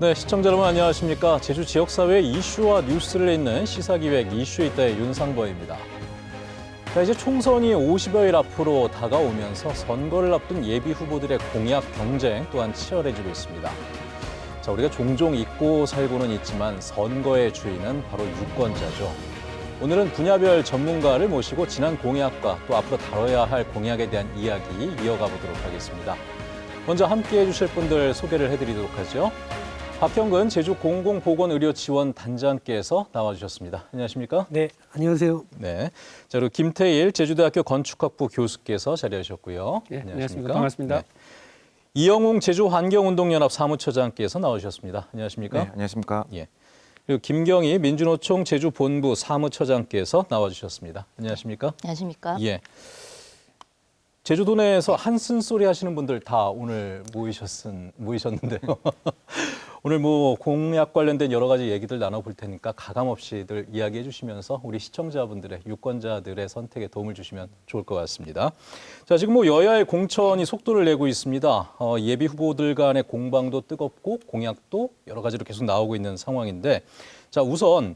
네, 시청자 여러분 안녕하십니까. 제주 지역사회의 이슈와 뉴스를 잇는 시사기획 이슈있다의 윤상보입니다. 자, 이제 총선이 50여일 앞으로 다가오면서 선거를 앞둔 예비 후보들의 공약 경쟁 또한 치열해지고 있습니다. 자, 우리가 종종 잊고 살고는 있지만 선거의 주인은 바로 유권자죠. 오늘은 분야별 전문가를 모시고 지난 공약과 또 앞으로 다뤄야 할 공약에 대한 이야기 이어가 보도록 하겠습니다. 먼저 함께해 주실 분들 소개를 해드리도록 하죠. 박형근 제주공공보건의료지원단장께서 나와주셨습니다. 안녕하십니까? 네, 안녕하세요. 네, 자, 그리고 김태일 제주대학교 건축학부 교수께서 자리하셨고요. 네, 안녕하십니까? 반갑습니다. 네. 이영웅 제주환경운동연합 사무처장께서 나오셨습니다. 안녕하십니까? 네, 안녕하십니까? 예. 그리고 김경희 민주노총 제주본부 사무처장께서 나와주셨습니다. 안녕하십니까? 안녕하십니까? 예. 제주도 내에서 한쓴소리 하시는 분들 다 오늘 모이셨는데요. 오늘 뭐 공약 관련된 여러 가지 얘기들 나눠볼 테니까 가감없이들 이야기해 주시면서 우리 시청자분들의 유권자들의 선택에 도움을 주시면 좋을 것 같습니다. 자, 지금 뭐 여야의 공천이 속도를 내고 있습니다. 예비 후보들 간의 공방도 뜨겁고 공약도 여러 가지로 계속 나오고 있는 상황인데, 자, 우선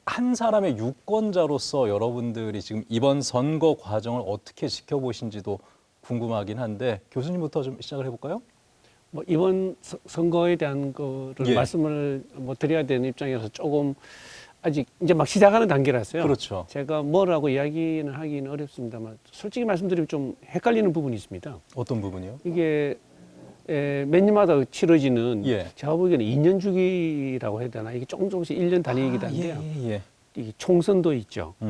한 사람의 유권자로서 여러분들이 지금 이번 선거 과정을 어떻게 지켜보신지도 궁금하긴 한데 교수님부터 좀 시작을 해볼까요? 뭐 이번 선거에 대한 거를 예. 말씀을 드려야 되는 입장이라서 조금 아직 이제 막 시작하는 단계라서요. 그렇죠. 제가 뭐라고 이야기는 하기는 어렵습니다만 솔직히 말씀드리면 좀 헷갈리는 부분이 있습니다. 어떤 부분이요? 이게 몇 년마다 치러지는 예. 제가 보기에는 2년 주기라고 해야 되나 이게 조금씩 1년 단위이기도 한데요. 예. 이 총선도 있죠. 또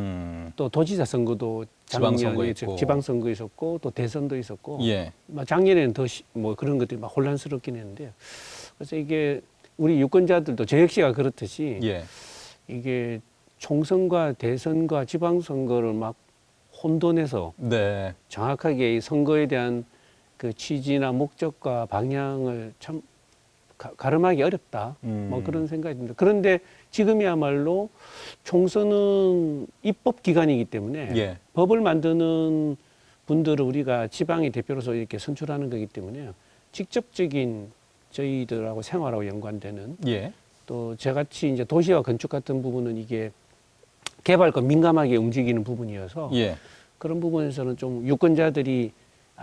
또 도지사 선거도 지방선거 작년에 있고. 지방선거 있었고 또 대선도 있었고 예. 작년에는 더 뭐 그런 것들이 막 혼란스럽긴 했는데요. 그래서 이게 우리 유권자들도 저 역시가 그렇듯이 예. 이게 총선과 대선과 지방선거를 막 혼돈해서 네. 정확하게 이 선거에 대한 그 취지나 목적과 방향을 참 가름하기 어렵다. 뭐 그런 생각이 듭니다. 그런데 지금이야말로 총선은 입법 기관이기 때문에 예. 법을 만드는 분들을 우리가 지방의 대표로서 이렇게 선출하는 거기 때문에 직접적인 저희들하고 생활하고 연관되는 예. 또 저같이 이제 도시와 건축 같은 부분은 이게 개발과 민감하게 움직이는 부분이어서 예. 그런 부분에서는 좀 유권자들이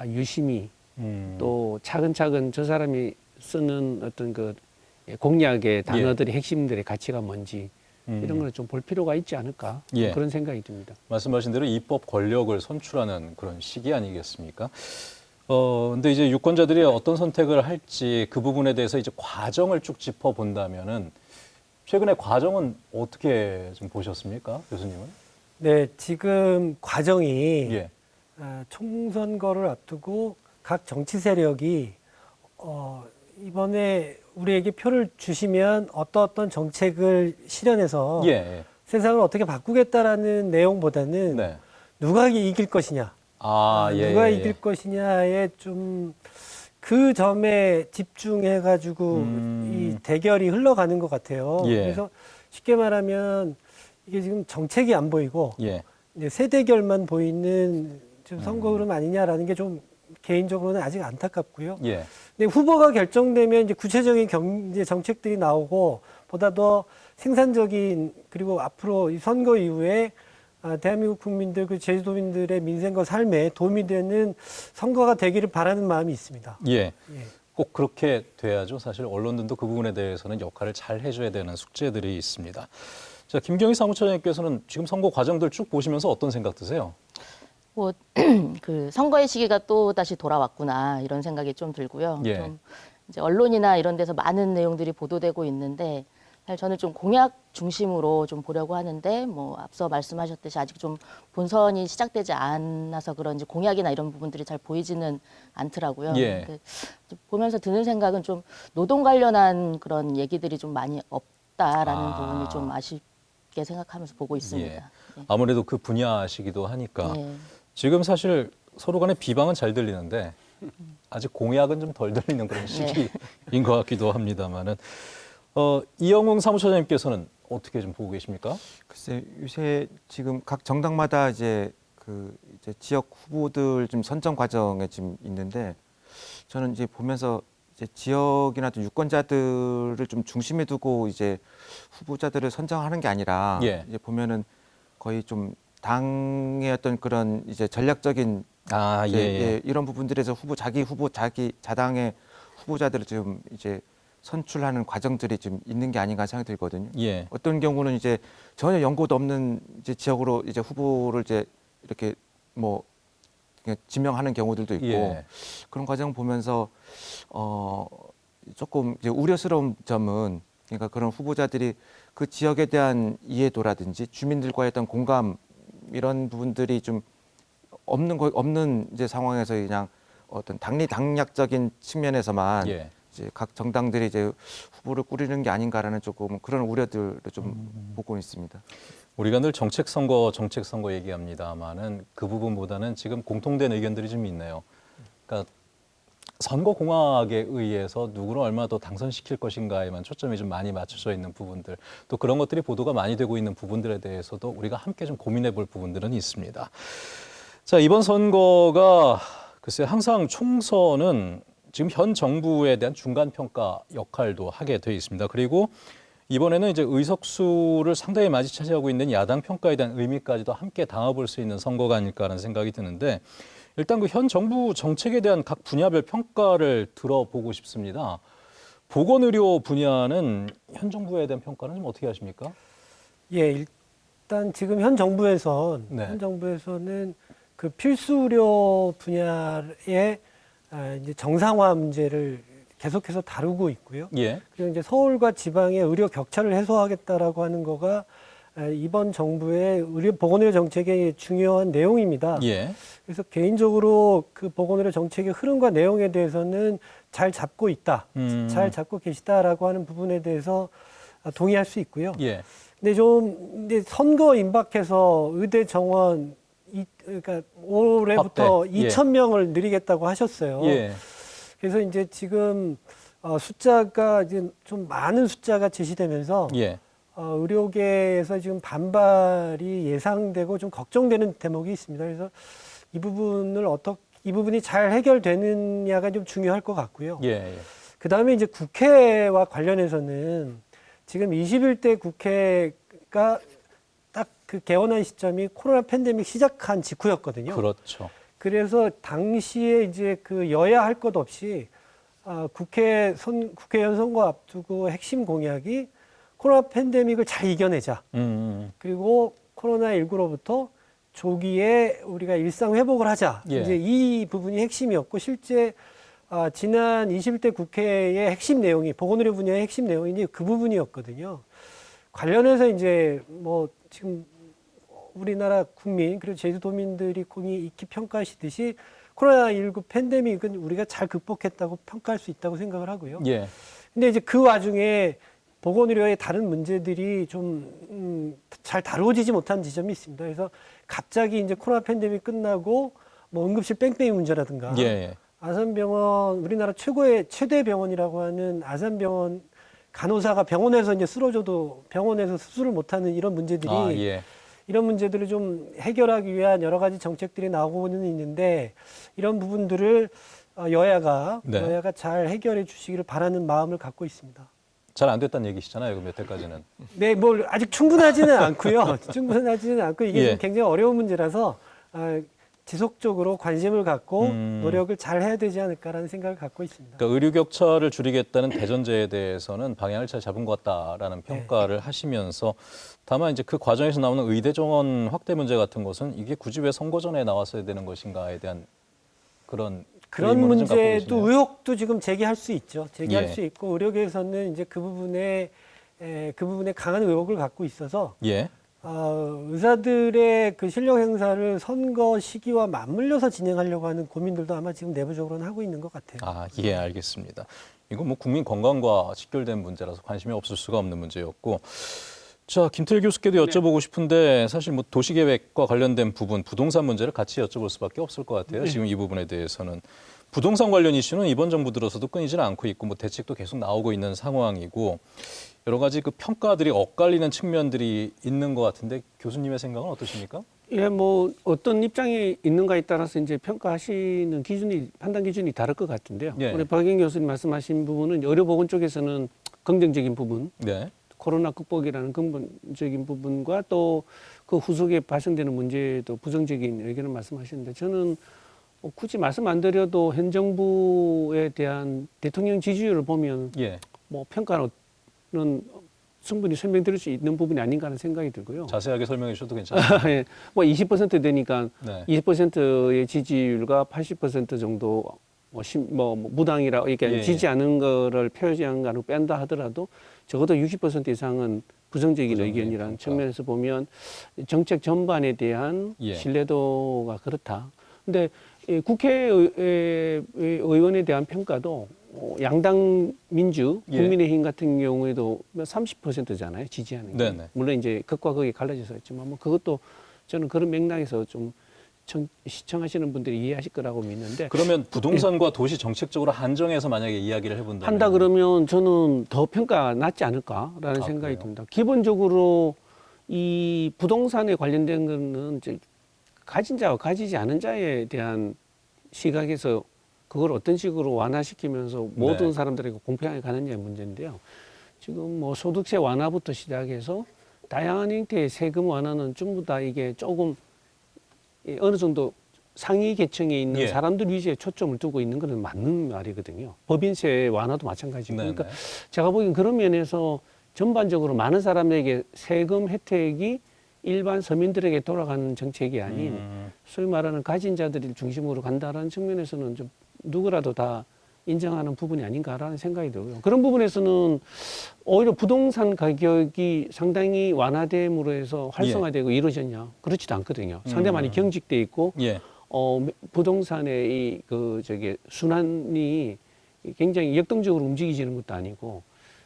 유심히 또 차근차근 저 사람이 쓰는 어떤 그 공약의 단어들의 핵심들의 가치가 뭔지 이런 걸 좀 볼 필요가 있지 않을까 예. 그런 생각이 듭니다. 말씀하신 대로 입법 권력을 선출하는 그런 시기 아니겠습니까? 근데 이제 유권자들이 어떤 선택을 할지 그 부분에 대해서 이제 과정을 쭉 짚어본다면은 최근에 과정은 어떻게 좀 보셨습니까, 교수님은? 네, 지금 과정이 예. 총선거를 앞두고 각 정치 세력이 이번에 우리에게 표를 주시면 어떤 정책을 실현해서 예. 세상을 어떻게 바꾸겠다라는 내용보다는 네. 누가 이길 것이냐, 누가 이길 것이냐에 좀 그 점에 집중해가지고 이 대결이 흘러가는 것 같아요. 예. 그래서 쉽게 말하면 이게 지금 정책이 안 보이고 예. 이제 세대결만 보이는 좀 선거 흐름 아니냐라는 게 좀 개인적으로는 아직 안타깝고요. 예. 근데 후보가 결정되면 이제 구체적인 경제 정책들이 나오고 보다 더 생산적인 그리고 앞으로 이 선거 이후에 대한민국 국민들 그 제주도민들의 민생과 삶에 도움이 되는 선거가 되기를 바라는 마음이 있습니다. 예. 예. 꼭 그렇게 돼야죠. 사실 언론들도 그 부분에 대해서는 역할을 잘 해줘야 되는 숙제들이 있습니다. 자, 김경희 사무처장님께서는 지금 선거 과정들 쭉 보시면서 어떤 생각 드세요? 뭐 그 선거의 시기가 또 다시 돌아왔구나 이런 생각이 좀 들고요. 예. 좀 이제 언론이나 이런 데서 많은 내용들이 보도되고 있는데 사실 저는 좀 공약 중심으로 좀 보려고 하는데 뭐 앞서 말씀하셨듯이 아직 좀 본선이 시작되지 않아서 그런지 공약이나 이런 부분들이 잘 보이지는 않더라고요. 예. 근데 보면서 드는 생각은 좀 노동 관련한 그런 얘기들이 좀 많이 없다라는 부분이 좀 아쉽게 생각하면서 보고 있습니다. 예. 예. 아무래도 그 분야시기도 하니까 예. 지금 사실 서로 간의 비방은 잘 들리는데 아직 공약은 좀 덜 들리는 그런 시기인 것 같기도 합니다만은 이영웅 사무처장님께서는 어떻게 좀 보고 계십니까? 글쎄 요새 지금 각 정당마다 이제 지역 후보들 좀 선정 과정에 지금 있는데 저는 이제 보면서 이제 지역이나 또 유권자들을 좀 중심에 두고 이제 후보자들을 선정하는 게 아니라 예. 이제 보면은 거의 좀 당의 어떤 그런 이제 전략적인 아, 예, 예. 이런 부분들에서 자기 자당의 후보자들을 좀 이제 선출하는 과정들이 좀 있는 게 아닌가 생각이 들거든요. 예. 어떤 경우는 이제 전혀 연고도 없는 이제 지역으로 이제 후보를 이제 이렇게 뭐 그냥 지명하는 경우들도 있고 예. 그런 과정 보면서 조금 이제 우려스러운 점은 그러니까 그런 후보자들이 그 지역에 대한 이해도라든지 주민들과의 어떤 공감 이런 부분들이 좀 없는 이제 상황에서 그냥 어떤 당리당략적인 측면에서만 예. 이제 각 정당들이 이제 후보를 꾸리는 게 아닌가라는 조금 그런 우려들을 좀 보고 있습니다. 우리가 늘 정책 선거 얘기합니다만은 그 부분보다는 지금 공통된 의견들이 좀 있네요. 그러니까 선거 공학에 의해서 누구를 얼마나 더 당선시킬 것인가에만 초점이 좀 많이 맞춰져 있는 부분들, 또 그런 것들이 보도가 많이 되고 있는 부분들에 대해서도 우리가 함께 좀 고민해 볼 부분들은 있습니다. 자, 이번 선거가 글쎄 항상 총선은 지금 현 정부에 대한 중간 평가 역할도 하게 돼 있습니다. 그리고 이번에는 이제 의석수를 상당히 많이 차지하고 있는 야당 평가에 대한 의미까지도 함께 담아볼 수 있는 선거가 아닐까라는 생각이 드는데, 일단 그 현 정부 정책에 대한 각 분야별 평가를 들어보고 싶습니다. 보건의료 분야는 현 정부에 대한 평가는 좀 어떻게 하십니까? 예, 일단 지금 현 정부에서는 그 필수 의료 분야의 이제 정상화 문제를 계속해서 다루고 있고요. 예. 그리고 이제 서울과 지방의 의료 격차를 해소하겠다라고 하는 거가 이번 정부의 보건의료 정책의 중요한 내용입니다. 예. 그래서 개인적으로 그 보건의료 정책의 흐름과 내용에 대해서는 잘 잡고 있다, 잘 잡고 계시다라고 하는 부분에 대해서 동의할 수 있고요. 예. 근데 이제 선거 임박해서 의대 정원 그러니까 올해부터 확대. 예. 2,000명을 늘리겠다고 하셨어요. 예. 그래서 이제 지금 숫자가 이제 좀 많은 숫자가 제시되면서 예. 의료계에서 지금 반발이 예상되고 좀 걱정되는 대목이 있습니다. 그래서 이 부분이 잘 해결되느냐가 좀 중요할 것 같고요. 예. 그 다음에 이제 국회와 관련해서는 지금 21대 국회가 딱 그 개원한 시점이 코로나 팬데믹 시작한 직후였거든요. 그렇죠. 그래서 당시에 이제 그 여야 할 것 없이 국회의원 선거 앞두고 핵심 공약이 코로나 팬데믹을 잘 이겨내자. 그리고 코로나19로부터 조기에 우리가 일상 회복을 하자. 예. 이제 이 부분이 핵심이었고 실제 지난 21대 국회의 핵심 내용이 보건의료 분야의 핵심 내용이 이제 그 부분이었거든요. 관련해서 이제 뭐 지금 우리나라 국민 그리고 제주도민들이 익히 평가하시듯이 코로나19 팬데믹은 우리가 잘 극복했다고 평가할 수 있다고 생각을 하고요. 예. 근데 이제 그 와중에 보건의료의 다른 문제들이 좀 잘 다루어지지 못한 지점이 있습니다. 그래서 갑자기 이제 코로나 팬데믹 끝나고 뭐 응급실 뺑뺑이 문제라든가 예. 아산병원 우리나라 최대 병원이라고 하는 아산병원 간호사가 병원에서 이제 쓰러져도 병원에서 수술을 못하는 이런 문제들이 예. 이런 문제들을 좀 해결하기 위한 여러 가지 정책들이 나오고는 있는데 이런 부분들을 여야가 잘 해결해 주시기를 바라는 마음을 갖고 있습니다. 잘 안 됐다는 얘기시잖아요. 그 몇 해까지는. 네, 뭐 아직 충분하지는 않고요. 충분하지는 않고 이게 예. 좀 굉장히 어려운 문제라서 지속적으로 관심을 갖고 노력을 잘 해야 되지 않을까라는 생각을 갖고 있습니다. 그러니까 의료 격차를 줄이겠다는 대전제에 대해서는 방향을 잘 잡은 것 같다라는 평가를 하시면서 다만 이제 그 과정에서 나오는 의대 정원 확대 문제 같은 것은 이게 굳이 왜 선거 전에 나왔어야 되는 것인가에 대한 그런 의문을 좀 갖고 문제도 계시네요. 의혹도 지금 제기할 수 있죠. 제기할 예. 수 있고 의료계에서는 이제 그 부분에 강한 의혹을 갖고 있어서 예. 의사들의 그 실력 행사를 선거 시기와 맞물려서 진행하려고 하는 고민들도 아마 지금 내부적으로는 하고 있는 것 같아요. 예, 알겠습니다. 이건 뭐 국민 건강과 직결된 문제라서 관심이 없을 수가 없는 문제였고. 자, 김태일 교수께도 여쭤보고 싶은데 사실 뭐 도시계획과 관련된 부분, 부동산 문제를 같이 여쭤볼 수밖에 없을 것 같아요. 지금 이 부분에 대해서는. 부동산 관련 이슈는 이번 정부 들어서도 끊이지는 않고 있고 뭐 대책도 계속 나오고 있는 상황이고 여러 가지 그 평가들이 엇갈리는 측면들이 있는 것 같은데 교수님의 생각은 어떠십니까? 예, 뭐 어떤 입장이 있는가에 따라서 이제 평가하시는 기준이 판단 기준이 다를 것 같은데요. 예. 우리 박영 교수님 말씀하신 부분은 의료보건 쪽에서는 긍정적인 부분, 네. 코로나 극복이라는 근본적인 부분과 또 그 후속에 발생되는 문제도 부정적인 의견을 말씀하시는데 저는 굳이 말씀 안 드려도 현 정부에 대한 대통령 지지율을 보면 예. 뭐 평가는 충분히 설명드릴 수 있는 부분이 아닌가 하는 생각이 들고요. 자세하게 설명해 주셔도 괜찮습니다. 예, 뭐 20% 되니까 네. 20%의 지지율과 80% 정도 뭐 무당이라 이게 예, 지지 않은 거를 표시한 거를 뺀다 하더라도 적어도 60% 이상은 부정적인 부정적인 의견이라는 평가. 측면에서 보면 정책 전반에 대한 예. 신뢰도가 그렇다. 근데 이 국회의원에 대한 평가도 양당 민주 예. 국민의힘 같은 경우에도 30%잖아요 지지하는 게. 네네. 물론 이제 극과 극이 갈라져서 있지만 뭐 그것도 저는 그런 맥락에서 좀 시청하시는 분들이 이해하실 거라고 믿는데 그러면 부동산과 도시 정책적으로 한정해서 만약에 이야기를 해본다면 한다 그러면 저는 더 평가 낮지 않을까라는 아, 생각이 그래요? 듭니다. 기본적으로 이 부동산에 관련된 거는 이제 가진 자와 가지지 않은 자에 대한 시각에서 그걸 어떤 식으로 완화시키면서 모든 네. 사람들에게 공평하게 가느냐의 문제인데요. 지금 뭐 소득세 완화부터 시작해서 다양한 형태의 세금 완화는 전부 다 이게 조금 어느 정도 상위 계층에 있는 예. 사람들 위주에 초점을 두고 있는 것은 맞는 말이거든요. 법인세 완화도 마찬가지고. 네네. 그러니까 제가 보기엔 그런 면에서 전반적으로 많은 사람에게 세금 혜택이 일반 서민들에게 돌아가는 정책이 아닌 소위 말하는 가진 자들을 중심으로 간다라는 측면에서는 좀 누구라도 다 인정하는 부분이 아닌가라는 생각이 들고요. 그런 부분에서는 오히려 부동산 가격이 상당히 완화됨으로 해서 활성화되고 이루어졌냐? 그렇지도 않거든요. 상당히 많이 경직돼 있고 예. 부동산의 순환이 굉장히 역동적으로 움직이지는 것도 아니고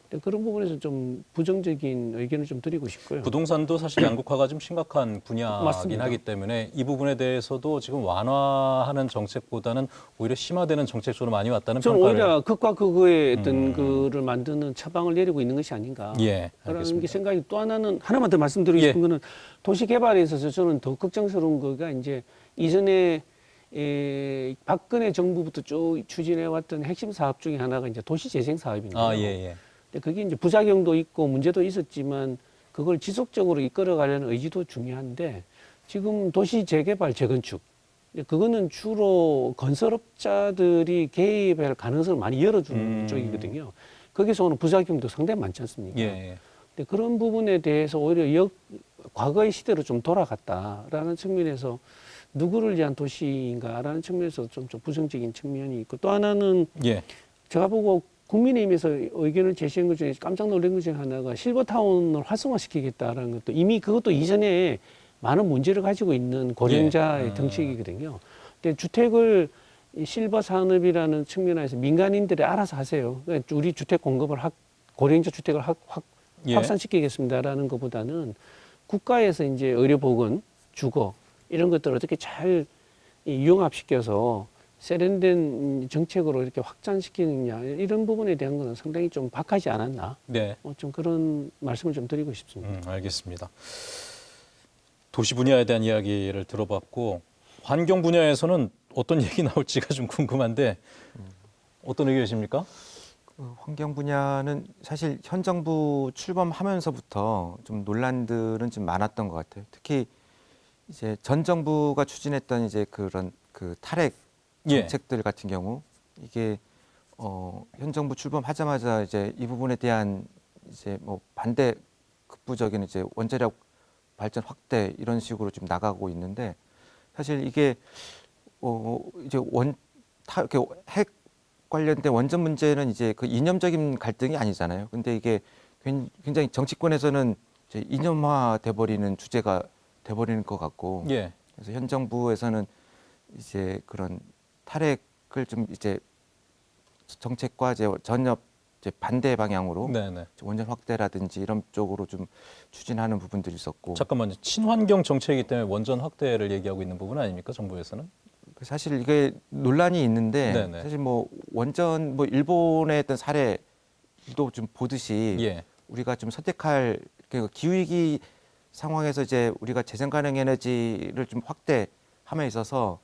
근데 그런 부분에서 좀 부정적인 의견을 좀 드리고 싶고요. 부동산도 사실 양극화가 좀 심각한 분야이긴 맞습니다. 하기 때문에 이 부분에 대해서도 지금 완화하는 정책보다는 오히려 심화되는 정책 쪽으로 많이 왔다는 저는 평가를 오히려 극과 극의 어떤 그를 만드는 처방을 내리고 있는 것이 아닌가. 예, 라는 알겠습니다. 게 생각이 또 하나는 하나만 더 말씀드리고 예. 싶은 거는 도시 개발에 있어서 저는 더 걱정스러운 거가 이제 이전에 박근혜 정부부터 쭉 추진해 왔던 핵심 사업 중에 하나가 이제 도시 재생 사업인데요. 아, 예, 예. 근데 그게 이제 부작용도 있고 문제도 있었지만 그걸 지속적으로 이끌어가려는 의지도 중요한데 지금 도시 재개발 재건축 그거는 주로 건설업자들이 개입할 가능성을 많이 열어주는 쪽이거든요. 거기서 오는 부작용도 상당히 많지 않습니까? 예, 예. 근데 그런 부분에 대해서 오히려 과거의 시대로 좀 돌아갔다라는 측면에서 누구를 위한 도시인가라는 측면에서 좀 부정적인 측면이 있고 또 하나는 예. 제가 보고 국민의힘에서 의견을 제시한 것 중에 깜짝 놀란 것 중에 하나가 실버타운을 활성화시키겠다라는 것도 이미 그것도 이전에 많은 문제를 가지고 있는 고령자의 정책이거든요. 근데 주택을 이 실버 산업이라는 측면에서 민간인들이 알아서 하세요. 그러니까 우리 주택 공급을 고령자 주택을 예. 확산시키겠습니다라는 것보다는 국가에서 이제 의료보건, 주거 이런 것들을 어떻게 잘 융합시켜서 세련된 정책으로 이렇게 확장시키느냐 이런 부분에 대한 거는 상당히 좀 박하지 않았나 네. 좀 그런 말씀을 좀 드리고 싶습니다. 알겠습니다. 도시 분야에 대한 이야기를 들어봤고 환경 분야에서는 어떤 얘기 나올지가 좀 궁금한데 어떤 의견이십니까? 환경 분야는 사실 현 정부 출범하면서부터 좀 논란들은 좀 많았던 것 같아요. 특히 이제 전 정부가 추진했던 이제 그런 그 탈핵 정책들 같은 경우 이게 현 정부 출범하자마자 이제 이 부분에 대한 이제 뭐 반대 극부적인 이제 원자력 발전 확대 이런 식으로 좀 나가고 있는데 사실 이게 이제 이렇게 핵 관련된 원전 문제는 이제 그 이념적인 갈등이 아니잖아요. 근데 이게 굉장히 정치권에서는 이제 이념화 돼버리는 주제가 돼버리는 것 같고 예. 그래서 현 정부에서는 이제 그런 탈핵을 좀 이제 정책과 이제 전혀 이제 반대 방향으로 네네. 원전 확대라든지 이런 쪽으로 좀 추진하는 부분들이 있었고 잠깐만요. 친환경 정책이기 때문에 원전 확대를 얘기하고 있는 부분 아닙니까? 정부에서는? 사실 이게 논란이 있는데 네네. 사실 뭐 원전 뭐 일본의 어떤 사례도 좀 보듯이 예. 우리가 좀 선택할 기후위기 상황에서 이제 우리가 재생 가능 에너지를 좀 확대함에 있어서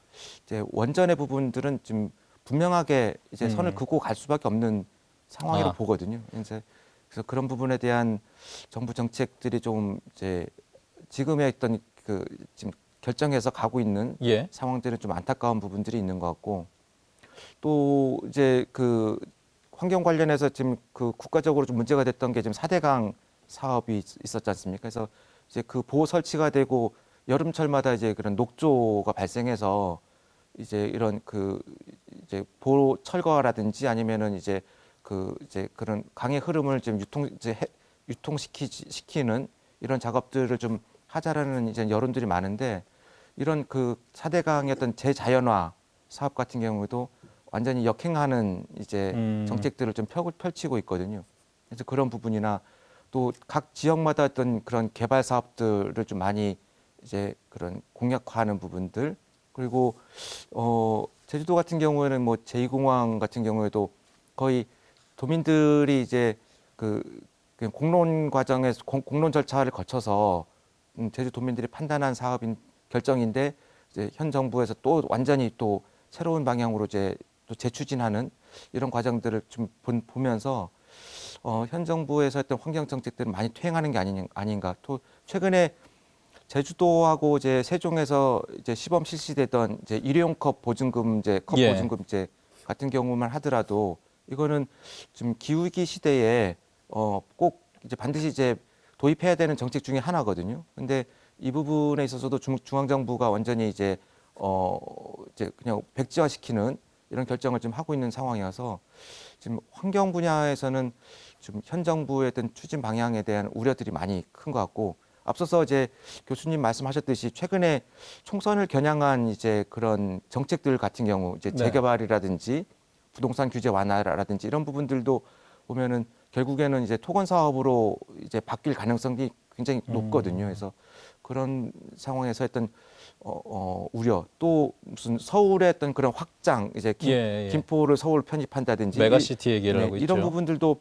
이제 원전의 부분들은 좀 분명하게 이제 선을 긋고 갈 수밖에 없는 상황이라고 아. 보거든요. 그래서 그런 부분에 대한 정부 정책들이 좀 이제 지금의 어떤 그 지금 결정해서 가고 있는 예. 상황들은 좀 안타까운 부분들이 있는 것 같고 또 이제 그 환경 관련해서 지금 그 국가적으로 좀 문제가 됐던 게 지금 4대강 사업이 있었지 않습니까? 그래서 이제 그 보호 설치가 되고 여름철마다 이제 그런 녹조가 발생해서 이제 이런 그 이제 보호 철거라든지 아니면은 이제 그 이제 그런 강의 흐름을 좀 유통시키는 이런 작업들을 좀 하자라는 이제 여론들이 많은데 이런 그 4대강의 어떤 재자연화 사업 같은 경우에도 완전히 역행하는 이제 정책들을 좀 펼치고 있거든요. 그래서 그런 부분이나 또 각 지역마다 어떤 그런 개발 사업들을 좀 많이 이제 그런 공약화하는 부분들 그리고 제주도 같은 경우에는 뭐 제2공항 같은 경우에도 거의 도민들이 이제 그 공론 과정에서 공론 절차를 거쳐서 제주 도민들이 판단한 사업인 결정인데 이제 현 정부에서 또 완전히 또 새로운 방향으로 이제 또 재추진하는 이런 과정들을 좀 보면서 현 정부에서 했던 환경 정책들은 많이 퇴행하는 게 아닌가. 또 최근에 제주도하고 이제 세종에서 이제 시범 실시되던 이제 일회용 컵 보증금제, 예. 보증금제 같은 경우만 하더라도 이거는 지금 기후위기 시대에 꼭 이제 반드시 이제 도입해야 되는 정책 중에 하나거든요. 근데 이 부분에 있어서도 중앙 정부가 완전히 이제 그냥 백지화시키는 이런 결정을 좀 하고 있는 상황이어서 지금 환경 분야에서는 좀 현 정부의 어떤 추진 방향에 대한 우려들이 많이 큰 것 같고 앞서서 이제 교수님 말씀하셨듯이 최근에 총선을 겨냥한 이제 그런 정책들 같은 경우 이제 네. 재개발이라든지 부동산 규제 완화라든지 이런 부분들도 보면은 결국에는 이제 토건 사업으로 이제 바뀔 가능성이 굉장히 높거든요. 그래서 그런 상황에서 했던 우려 또 무슨 서울의 어떤 그런 확장 이제 예. 김포를 서울 편입한다든지 메가시티 얘기를 하고 있죠. 이런 부분들도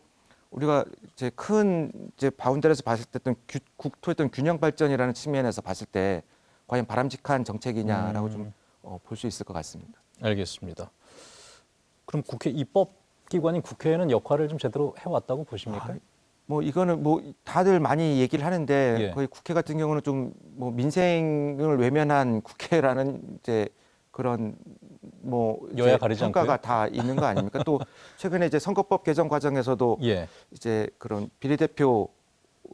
우리가 이제 큰 이제 바운더리에서 봤을 때 어떤 국토의 어떤 균형 발전이라는 측면에서 봤을 때 과연 바람직한 정책이냐라고 좀 볼 수 있을 것 같습니다. 알겠습니다. 그럼 국회 입법기관인 국회에는 역할을 좀 제대로 해왔다고 보십니까? 뭐 이거는 뭐 다들 많이 얘기를 하는데 예. 거의 국회 같은 경우는 좀 뭐 민생을 외면한 국회라는 이제 그런 뭐 이제 여야 가리지 평가가 않고요? 다 있는 거 아닙니까? 또 최근에 이제 선거법 개정 과정에서도 예. 이제 그런 비례대표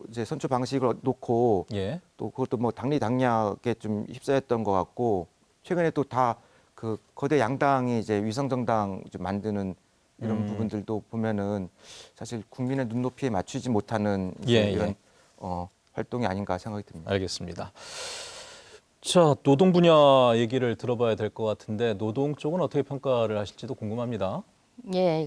이제 선출 방식을 놓고 예. 또 그것도 뭐 당리당략에 좀 휩싸였던 것 같고 최근에 또 다 그 거대 양당이 이제 위성정당 좀 만드는 이런 부분들도 보면은 사실 국민의 눈높이에 맞추지 못하는 이제 예, 이런 예. 활동이 아닌가 생각이 듭니다. 알겠습니다. 자, 노동 분야 얘기를 들어봐야 될 것 같은데 노동 쪽은 어떻게 평가를 하실지도 궁금합니다. 예,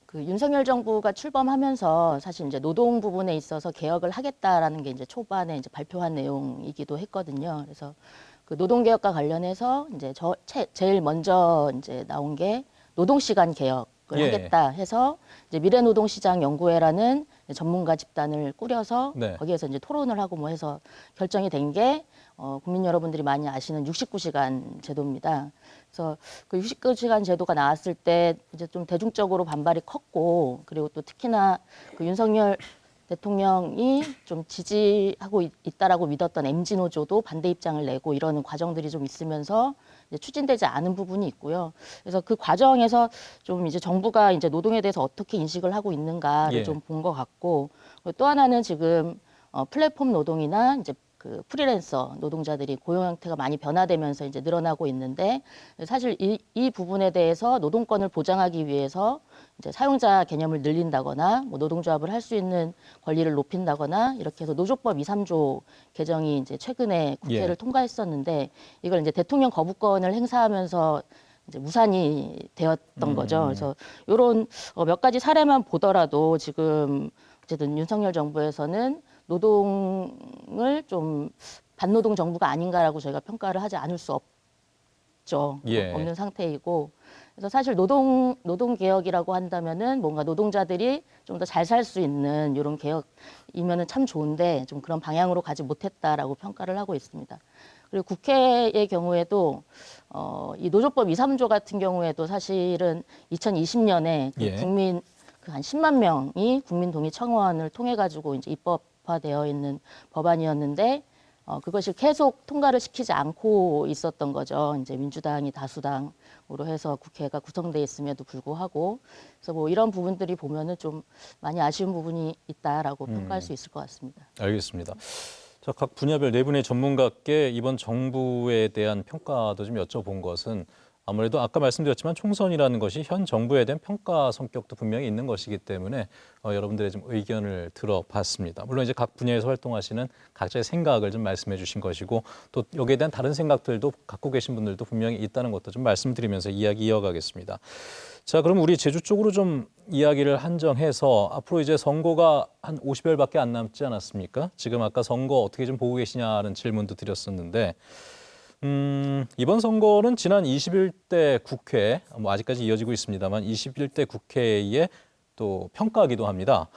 그 윤석열 정부가 출범하면서 사실 이제 노동 부분에 있어서 개혁을 하겠다라는 게 이제 초반에 이제 발표한 내용이기도 했거든요. 그래서 그 노동개혁과 관련해서 이제 제일 먼저 이제 나온 게 노동시간 개혁을 예. 하겠다 해서 이제 미래노동시장연구회라는 전문가 집단을 꾸려서 네. 거기에서 이제 토론을 하고 뭐 해서 결정이 된 게 국민 여러분들이 많이 아시는 69시간 제도입니다. 그래서 그 69시간 제도가 나왔을 때 이제 좀 대중적으로 반발이 컸고 그리고 또 특히나 그 윤석열 대통령이 좀 지지하고 있다라고 믿었던 MZ노조도 반대 입장을 내고 이러는 과정들이 좀 있으면서 이제 추진되지 않은 부분이 있고요. 그래서 그 과정에서 좀 이제 정부가 이제 노동에 대해서 어떻게 인식을 하고 있는가를 예. 좀 본 것 같고 또 하나는 지금 플랫폼 노동이나 이제 그 프리랜서 노동자들이 고용 형태가 많이 변화되면서 이제 늘어나고 있는데 사실 이 부분에 대해서 노동권을 보장하기 위해서 이제 사용자 개념을 늘린다거나 뭐 노동조합을 할 수 있는 권리를 높인다거나 이렇게 해서 노조법 2, 3조 개정이 이제 최근에 국회를 예. 통과했었는데 이걸 이제 대통령 거부권을 행사하면서 이제 무산이 되었던 거죠. 그래서 이런 몇 가지 사례만 보더라도 지금 어쨌든 윤석열 정부에서는 노동을 좀 반노동 정부가 아닌가라고 저희가 평가를 하지 않을 수 없죠. 예. 없는 상태이고. 그래서 사실 노동 개혁이라고 한다면은 뭔가 노동자들이 좀 더 잘 살 수 있는 이런 개혁이면은 참 좋은데 좀 그런 방향으로 가지 못했다라고 평가를 하고 있습니다. 그리고 국회의 경우에도 이 노조법 2, 3조 같은 경우에도 사실은 2020년에 예. 국민 한 10만 명이 국민 동의 청원을 통해 가지고 이제 입법화되어 있는 법안이었는데 그것이 계속 통과를 시키지 않고 있었던 거죠. 이제 민주당이 다수당으로 해서 국회가 구성돼 있음에도 불구하고 그래서 뭐 이런 부분들이 보면은 좀 많이 아쉬운 부분이 있다라고 평가할 수 있을 것 같습니다. 알겠습니다. 자, 각 분야별 네 분의 전문가께 이번 정부에 대한 평가도 좀 여쭤본 것은 아무래도 아까 말씀드렸지만 총선이라는 것이 현 정부에 대한 평가 성격도 분명히 있는 것이기 때문에 여러분들의 좀 의견을 들어봤습니다. 물론 이제 각 분야에서 활동하시는 각자의 생각을 좀 말씀해 주신 것이고 또 여기에 대한 다른 생각들도 갖고 계신 분들도 분명히 있다는 것도 좀 말씀드리면서 이야기 이어가겠습니다. 자, 그럼 우리 제주 쪽으로 좀 이야기를 한정해서 앞으로 이제 선거가 한 50여일밖에 안 남지 않았습니까? 지금 아까 선거 어떻게 좀 보고 계시냐는 질문도 드렸었는데 이번 선거는 지난 21대 국회, 뭐 아직까지 이어지고 있습니다만 21대 국회의 또 평가기도 합니다.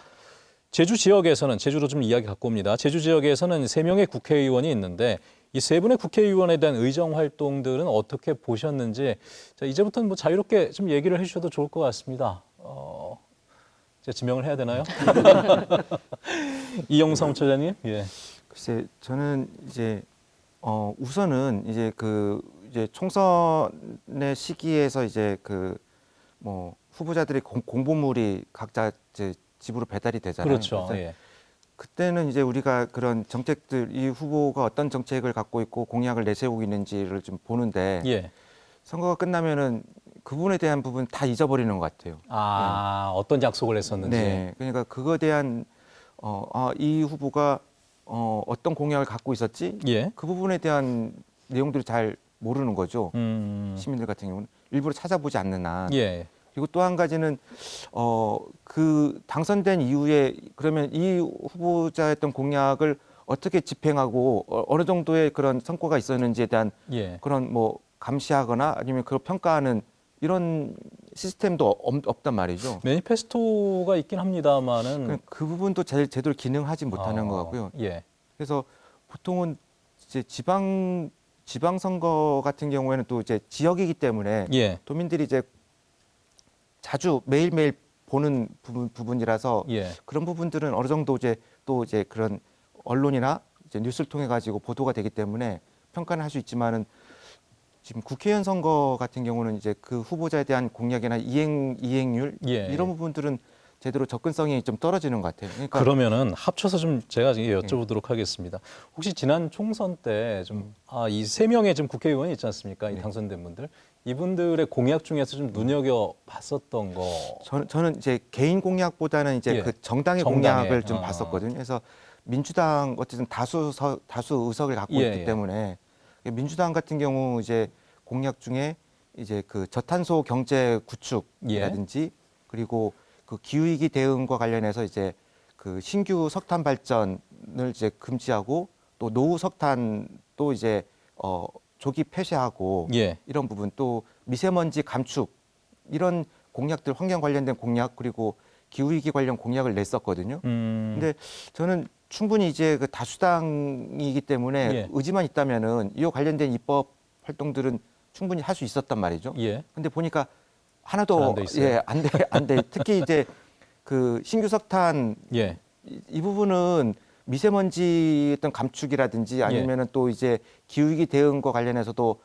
제주 지역에서는 제주로 좀 이야기 갖고 옵니다. 제주 지역에서는 3명의 국회의원이 있는데 이 3분의 국회의원에 대한 의정 활동들은 어떻게 보셨는지 자, 이제부터는 뭐 자유롭게 좀 얘기를 해주셔도 좋을 것 같습니다. 제가 지명을 해야 되나요? 이영성 처장님, 예. 글쎄 저는 이제 우선은 이제 이제 총선의 시기에서 이제 뭐 후보자들의 공보물이 각자 이제 집으로 배달이 되잖아요. 그렇죠. 그래서 예. 그때는 이제 우리가 그런 정책들, 이 후보가 어떤 정책을 갖고 있고 공약을 내세우고 있는지를 좀 보는데 예. 선거가 끝나면은 그분에 대한 부분 다 잊어버리는 것 같아요. 어떤 약속을 했었는지. 네, 그러니까 그거에 대한 이 후보가 어떤 공약을 갖고 있었지? 예. 그 부분에 대한 내용들을 잘 모르는 거죠. 시민들 같은 경우는 일부러 찾아보지 않는 한. 예. 그리고 또 한 가지는 그 당선된 이후에 그러면 이 후보자였던 공약을 어떻게 집행하고 어느 정도의 그런 성과가 있었는지에 대한 예. 그런 뭐 감시하거나 아니면 그걸 평가하는 이런 시스템도 없단 말이죠. 매니페스토가 있긴 합니다만은 그 부분도 제대로 기능하지 못하는 것 같고요. 예. 그래서 보통은 이제 지방선거 같은 경우에는 또 이제 지역이기 때문에 예. 도민들이 이제 자주 매일매일 보는 부분이라서 예. 그런 부분들은 어느 정도 이제 또 이제 그런 언론이나 이제 뉴스를 통해 가지고 보도가 되기 때문에 평가는 할 수 있지만은 지금 국회의원 선거 같은 경우는 이제 그 후보자에 대한 공약이나 이행률 예. 이런 부분들은 제대로 접근성이 좀 떨어지는 것 같아요. 그러니까 그러면은 합쳐서 좀 제가 여쭤보도록 하겠습니다. 혹시 지난 총선 때 좀 이 3명의 좀 국회의원이 있지 않습니까? 이 네. 당선된 분들. 이분들의 공약 중에서 좀 눈여겨 봤었던 거. 저는 이제 개인 공약보다는 이제 예. 그 정당의 정당의, 공약을 좀 봤었거든요. 그래서 민주당 어쨌든 다수 의석을 갖고 예, 있기 예. 때문에 민주당 같은 경우 이제 공약 중에 이제 그 저탄소 경제 구축이라든지 그리고 그 기후위기 대응과 관련해서 이제 그 신규 석탄 발전을 이제 금지하고 또 노후 석탄도 이제 조기 폐쇄하고 예. 이런 부분 또 미세먼지 감축 이런 공약들 환경 관련된 공약 그리고 기후위기 관련 공약을 냈었거든요. 근데 저는 충분히 이제 그 다수당이기 때문에 예. 의지만 있다면은 이와 관련된 입법 활동들은 충분히 할 수 있었단 말이죠. 예. 근데 보니까 잘안 하나도 돼 있어요. 예, 안 돼. 특히 이제 그 신규 석탄 예. 이 부분은 미세먼지 어떤 감축이라든지 아니면은 또 이제 기후위기 대응과 관련해서도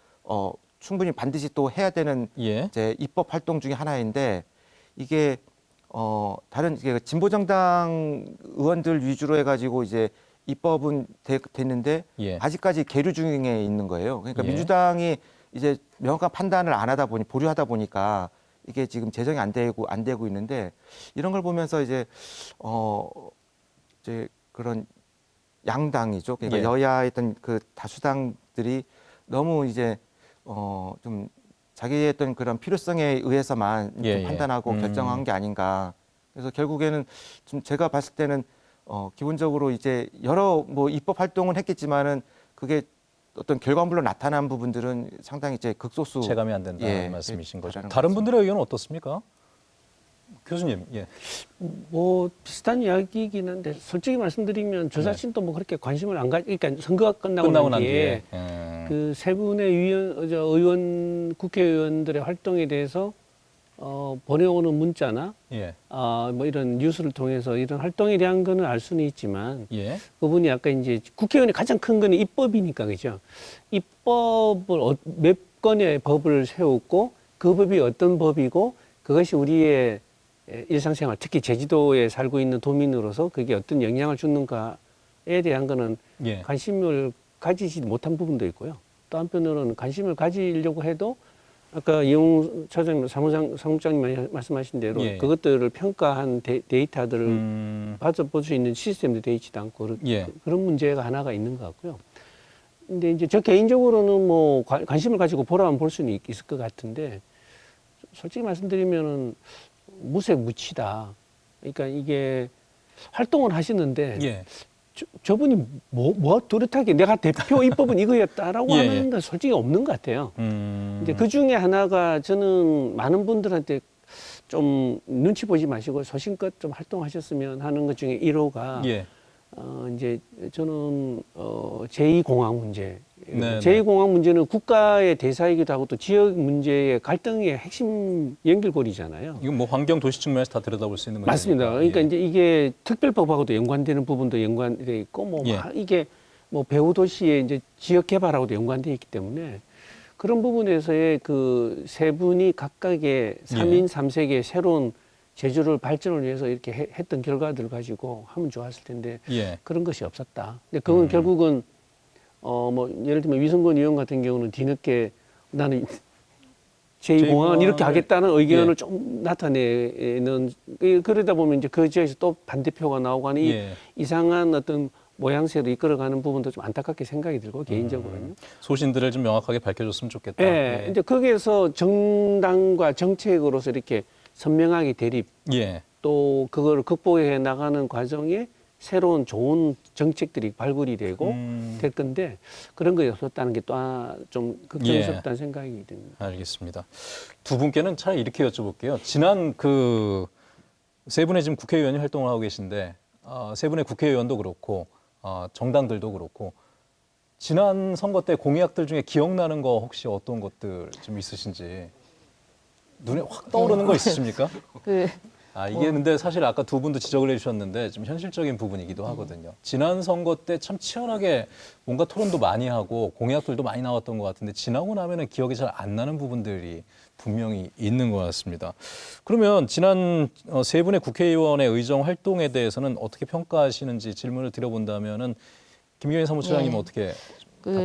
충분히 반드시 또 해야 되는 예. 이제 입법 활동 중에 하나인데 이게 다른 이게 진보 정당 의원들 위주로 해가지고 이제 입법은 됐는데 예. 아직까지 계류 중에 있는 거예요. 그러니까 예. 민주당이 이제 명확한 판단을 안 하다 보니 보류하다 보니까 이게 지금 제정이 안 되고 있는데 이런 걸 보면서 이제 이제 그런 양당이죠. 그러니까 예. 여야의 어떤 그 다수당들이 너무 이제 좀 자기의 어떤 그런 필요성에 의해서만 좀 예. 판단하고 결정한 게 아닌가. 그래서 결국에는 좀 제가 봤을 때는 기본적으로 이제 여러 뭐 입법 활동은 했겠지만은 그게 어떤 결과물로 나타난 부분들은 상당히 이제 극소수 체감이 안 된다는 예, 말씀이신 거죠. 다른 다른 것 분들의 의견은 어떻습니까? 교수님, 예. 뭐 비슷한 이야기이긴 한데 솔직히 말씀드리면 저 네. 자신도 뭐 그렇게 관심을 안 가. 그러니까 선거가 끝나고 끝나고 난 난 뒤에 뒤에. 그 세 분의 의원 국회의원들의 활동에 대해서 보내오는 문자나 예. 뭐 이런 뉴스를 통해서 이런 활동에 대한 거는 알 수는 있지만 예. 그분이 아까 이제 국회의원의 가장 큰 거는 입법이니까 그죠. 입법을 몇 건의 법을 세웠고 그 법이 어떤 법이고 그것이 우리의 일상생활 특히 제주도에 살고 있는 도민으로서 그게 어떤 영향을 주는가에 대한 거는 예. 관심을 가지지 못한 부분도 있고요. 또 한편으로는 관심을 가지려고 해도 아까 이용 차장님, 사무장님 말씀하신 대로 예. 그것들을 평가한 데이터들을 받아볼 수 있는 시스템도 되어 있지도 않고 예. 그런 문제가 하나가 있는 것 같고요. 근데 이제 저 개인적으로는 뭐 관심을 가지고 보라면 볼 수는 있을 것 같은데 솔직히 말씀드리면은 무색무취다. 그러니까 이게 활동을 하시는데 예. 저분이 뭐 뚜렷하게 내가 대표 입법은 이거였다라고 예, 하는 건 솔직히 없는 것 같아요. 이제 그 중에 하나가 저는 많은 분들한테 좀 눈치 보지 마시고 소신껏 좀 활동하셨으면 하는 것 중에 1호가 예. 이제 저는 제2공항 문제. 네, 제2공항 문제는 국가의 대사이기도 하고 또 지역 문제의 갈등의 핵심 연결고리잖아요. 이건 뭐 환경 도시 측면에서 다 들여다볼 수 있는 문제니까. 맞습니다. 그러니까 예. 이제 이게 특별법하고도 연관되는 부분도 연관돼 있고 뭐 예. 이게 뭐 배후 도시의 이제 지역 개발하고도 연관돼 있기 때문에 그런 부분에서의 그 세 분이 각각의 3인 3색의 새로운 제주를 발전을 위해서 이렇게 했던 결과들을 가지고 하면 좋았을 텐데 예. 그런 것이 없었다. 근데 그건 결국은 뭐 예를 들면 위성건 의원 같은 경우는 뒤늦게 나는 제2공항은 이렇게 하겠다는 의견을 예. 좀 나타내는 그러다 보면 이제 그 지역에서 또 반대표가 나오고 하는 이 예. 이상한 어떤 모양새로 이끌어가는 부분도 좀 안타깝게 생각이 들고 개인적으로는. 소신들을 좀 명확하게 밝혀줬으면 좋겠다. 예. 이제 거기에서 정당과 정책으로서 이렇게 선명하게 대립 예. 또 그걸 극복해 나가는 과정에 새로운 좋은 정책들이 발굴이 되고 될 건데 그런 게 없었다는 게 또 좀 걱정스럽다는 생각이 듭니다. 알겠습니다. 두 분께는 차라리 이렇게 여쭤볼게요. 지난 그 세 분의 지금 국회의원이 활동을 하고 계신데 세 분의 국회의원도 그렇고 정당들도 그렇고 지난 선거 때 공약들 중에 기억나는 거 혹시 어떤 것들 좀 있으신지 눈에 확 떠오르는 거 있으십니까? 이게 근데 사실 아까 두 분도 지적을 해주셨는데 좀 현실적인 부분이기도 하거든요. 지난 선거 때 참 치열하게 뭔가 토론도 많이 하고 공약들도 많이 나왔던 것 같은데 지나고 나면은 기억이 잘 안 나는 부분들이 분명히 있는 것 같습니다. 그러면 지난 세 분의 국회의원의 의정 활동에 대해서는 어떻게 평가하시는지 질문을 드려본다면은 김경인 사무처장님 예. 어떻게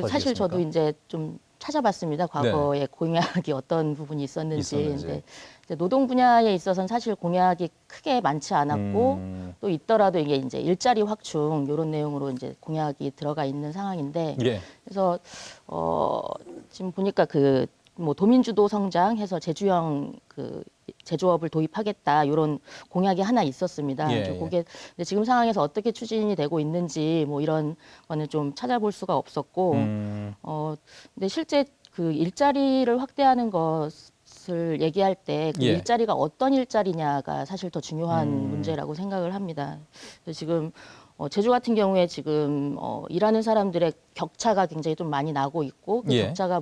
사실 저도 이제 좀 찾아봤습니다. 과거에 공약이 어떤 부분이 있었는지. 근데 이제 노동 분야에 있어서는 사실 공약이 크게 많지 않았고 또 있더라도 이게 이제 일자리 확충 이런 내용으로 이제 공약이 들어가 있는 상황인데 예. 그래서 지금 보니까 그 뭐 도민주도 성장해서 제주형 그 제조업을 도입하겠다 이런 공약이 하나 있었습니다. 예, 그래서 그게 근데 지금 상황에서 어떻게 추진이 되고 있는지 뭐 이런 거는 좀 찾아볼 수가 없었고 근데 실제 그 일자리를 확대하는 것을 얘기할 때 그 예. 일자리가 어떤 일자리냐가 사실 더 중요한 문제라고 생각을 합니다. 그래서 지금 제주 같은 경우에 지금 일하는 사람들의 격차가 굉장히 좀 많이 나고 있고 그 예. 격차가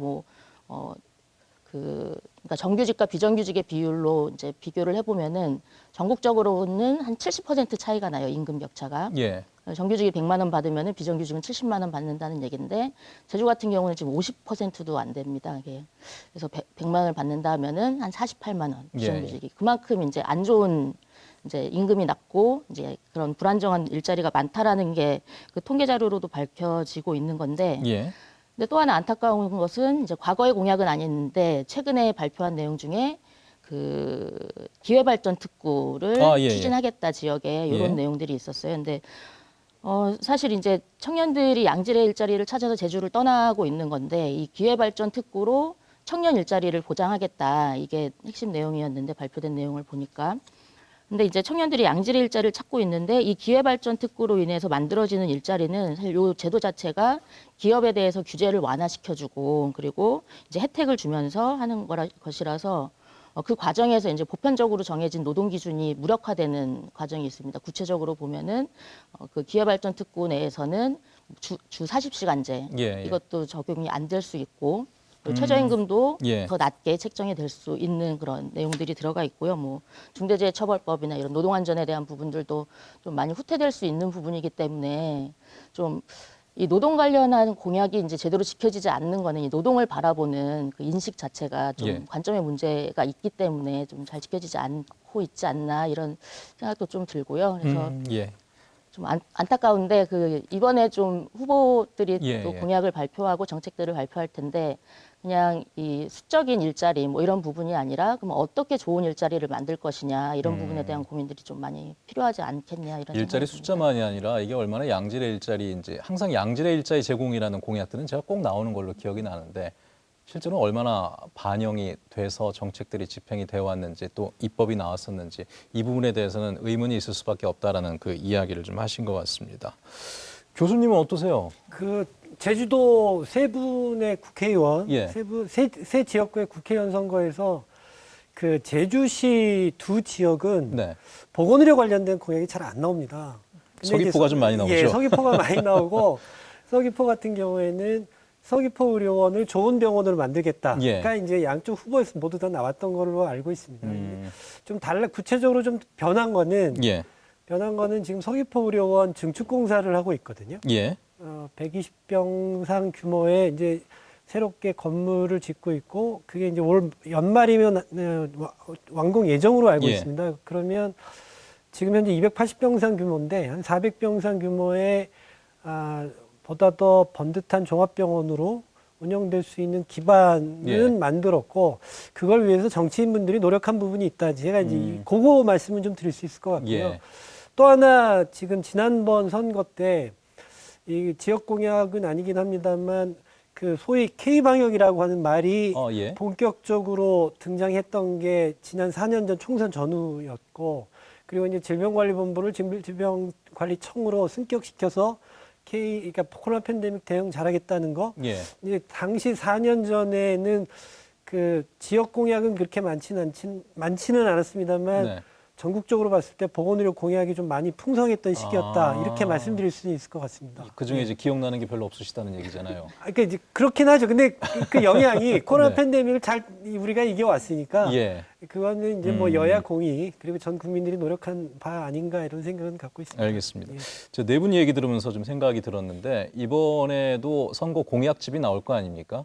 그러니까 정규직과 비정규직의 비율로 이제 비교를 해보면은 전국적으로는 한 70% 차이가 나요, 임금 격차가. 예. 정규직이 100만 원 받으면은 비정규직은 70만 원 받는다는 얘기인데 제주 같은 경우는 지금 50%도 안 됩니다. 이게. 그래서 100만 원을 받는다 하면은 한 48만 원 비정규직이. 그만큼 이제 안 좋은 이제 임금이 낮고 이제 그런 불안정한 일자리가 많다라는 게 그 통계 자료로도 밝혀지고 있는 건데. 예. 근데 또 하나 안타까운 것은 이제 과거의 공약은 아닌데 최근에 발표한 내용 중에 그 기회발전 특구를 추진하겠다 지역에 이런 예. 내용들이 있었어요. 근데 사실 이제 청년들이 양질의 일자리를 찾아서 제주를 떠나고 있는 건데 이 기회발전 특구로 청년 일자리를 보장하겠다 이게 핵심 내용이었는데 발표된 내용을 보니까 근데 이제 청년들이 양질의 일자리를 찾고 있는데 이 기회발전 특구로 인해서 만들어지는 일자리는 사실 요 제도 자체가 기업에 대해서 규제를 완화시켜주고 그리고 이제 혜택을 주면서 하는 것이라서 그 과정에서 이제 보편적으로 정해진 노동 기준이 무력화되는 과정이 있습니다. 구체적으로 보면은 그 기회발전 특구 내에서는 주 40시간제 예, 예. 이것도 적용이 안 될 수 있고 또 최저임금도 예. 더 낮게 책정이 될 수 있는 그런 내용들이 들어가 있고요. 뭐 중대재해처벌법이나 이런 노동안전에 대한 부분들도 좀 많이 후퇴될 수 있는 부분이기 때문에 좀 이 노동 관련한 공약이 이제 제대로 지켜지지 않는 거는 이 노동을 바라보는 그 인식 자체가 좀 예. 관점의 문제가 있기 때문에 좀 잘 지켜지지 않고 있지 않나 이런 생각도 좀 들고요. 그래서 예. 좀 안타까운데 그 이번에 좀 후보들이 예, 또 예. 공약을 발표하고 정책들을 발표할 텐데 그냥 이 수적인 일자리 뭐 이런 부분이 아니라 그럼 어떻게 좋은 일자리를 만들 것이냐 이런 부분에 대한 고민들이 좀 많이 필요하지 않겠냐 이런 일자리 생각이 듭니다. 숫자만이 아니라 이게 얼마나 양질의 일자리인지 항상 양질의 일자리 제공이라는 공약들은 제가 꼭 나오는 걸로 기억이 나는데 실제로 얼마나 반영이 돼서 정책들이 집행이 되어 왔는지 또 입법이 나왔었는지 이 부분에 대해서는 의문이 있을 수밖에 없다라는 그 이야기를 좀 하신 것 같습니다. 교수님은 어떠세요? 그 제주도 세 분의 국회의원, 예. 세 지역구의 국회의원 선거에서 그 제주시 두 지역은 네. 보건의료 관련된 공약이 잘 안 나옵니다. 근데 서귀포가 이제 좀 많이 나오죠? 예, 서귀포가 많이 나오고 서귀포 같은 경우에는 서귀포 의료원을 좋은 병원으로 만들겠다가 예. 이제 양쪽 후보에서 모두 다 나왔던 걸로 알고 있습니다. 좀 구체적으로 좀 변한 거는 예. 지금 서귀포 의료원 증축 공사를 하고 있거든요. 예. 120병상 규모의 이제 새롭게 건물을 짓고 있고 그게 이제 올 연말이면 완공 예정으로 알고 예. 있습니다. 그러면 지금 현재 280병상 규모인데 한 400병상 규모의 보다 더 번듯한 종합병원으로 운영될 수 있는 기반은 예. 만들었고 그걸 위해서 정치인분들이 노력한 부분이 있다. 제가 이제 그거 말씀은 좀 드릴 수 있을 것 같고요. 예. 또 하나 지금 지난번 선거 때 이 지역 공약은 아니긴 합니다만 그 소위 K방역이라고 하는 말이 예. 본격적으로 등장했던 게 지난 4년 전 총선 전후였고 그리고 이제 질병관리본부를 질병관리청으로 승격시켜서 그러니까 코로나 팬데믹 대응 잘하겠다는 거. 예. 이제 당시 4년 전에는 그 지역 공약은 그렇게 많지는 않았습니다만 네. 전국적으로 봤을 때 보건의료 공약이 좀 많이 풍성했던 시기였다. 이렇게 말씀드릴 수 있을 것 같습니다. 그중에 이제 기억나는 게 별로 없으시다는 얘기잖아요. 그러니까 이제 그렇긴 하죠. 근데 그 영향이 코로나 네. 팬데믹을 잘 우리가 이겨왔으니까 예. 그거는 이제 뭐 여야 공의 그리고 전 국민들이 노력한 바 아닌가 이런 생각은 갖고 있습니다. 알겠습니다. 예. 저 네 분 얘기 들으면서 좀 생각이 들었는데 이번에도 선거 공약집이 나올 거 아닙니까?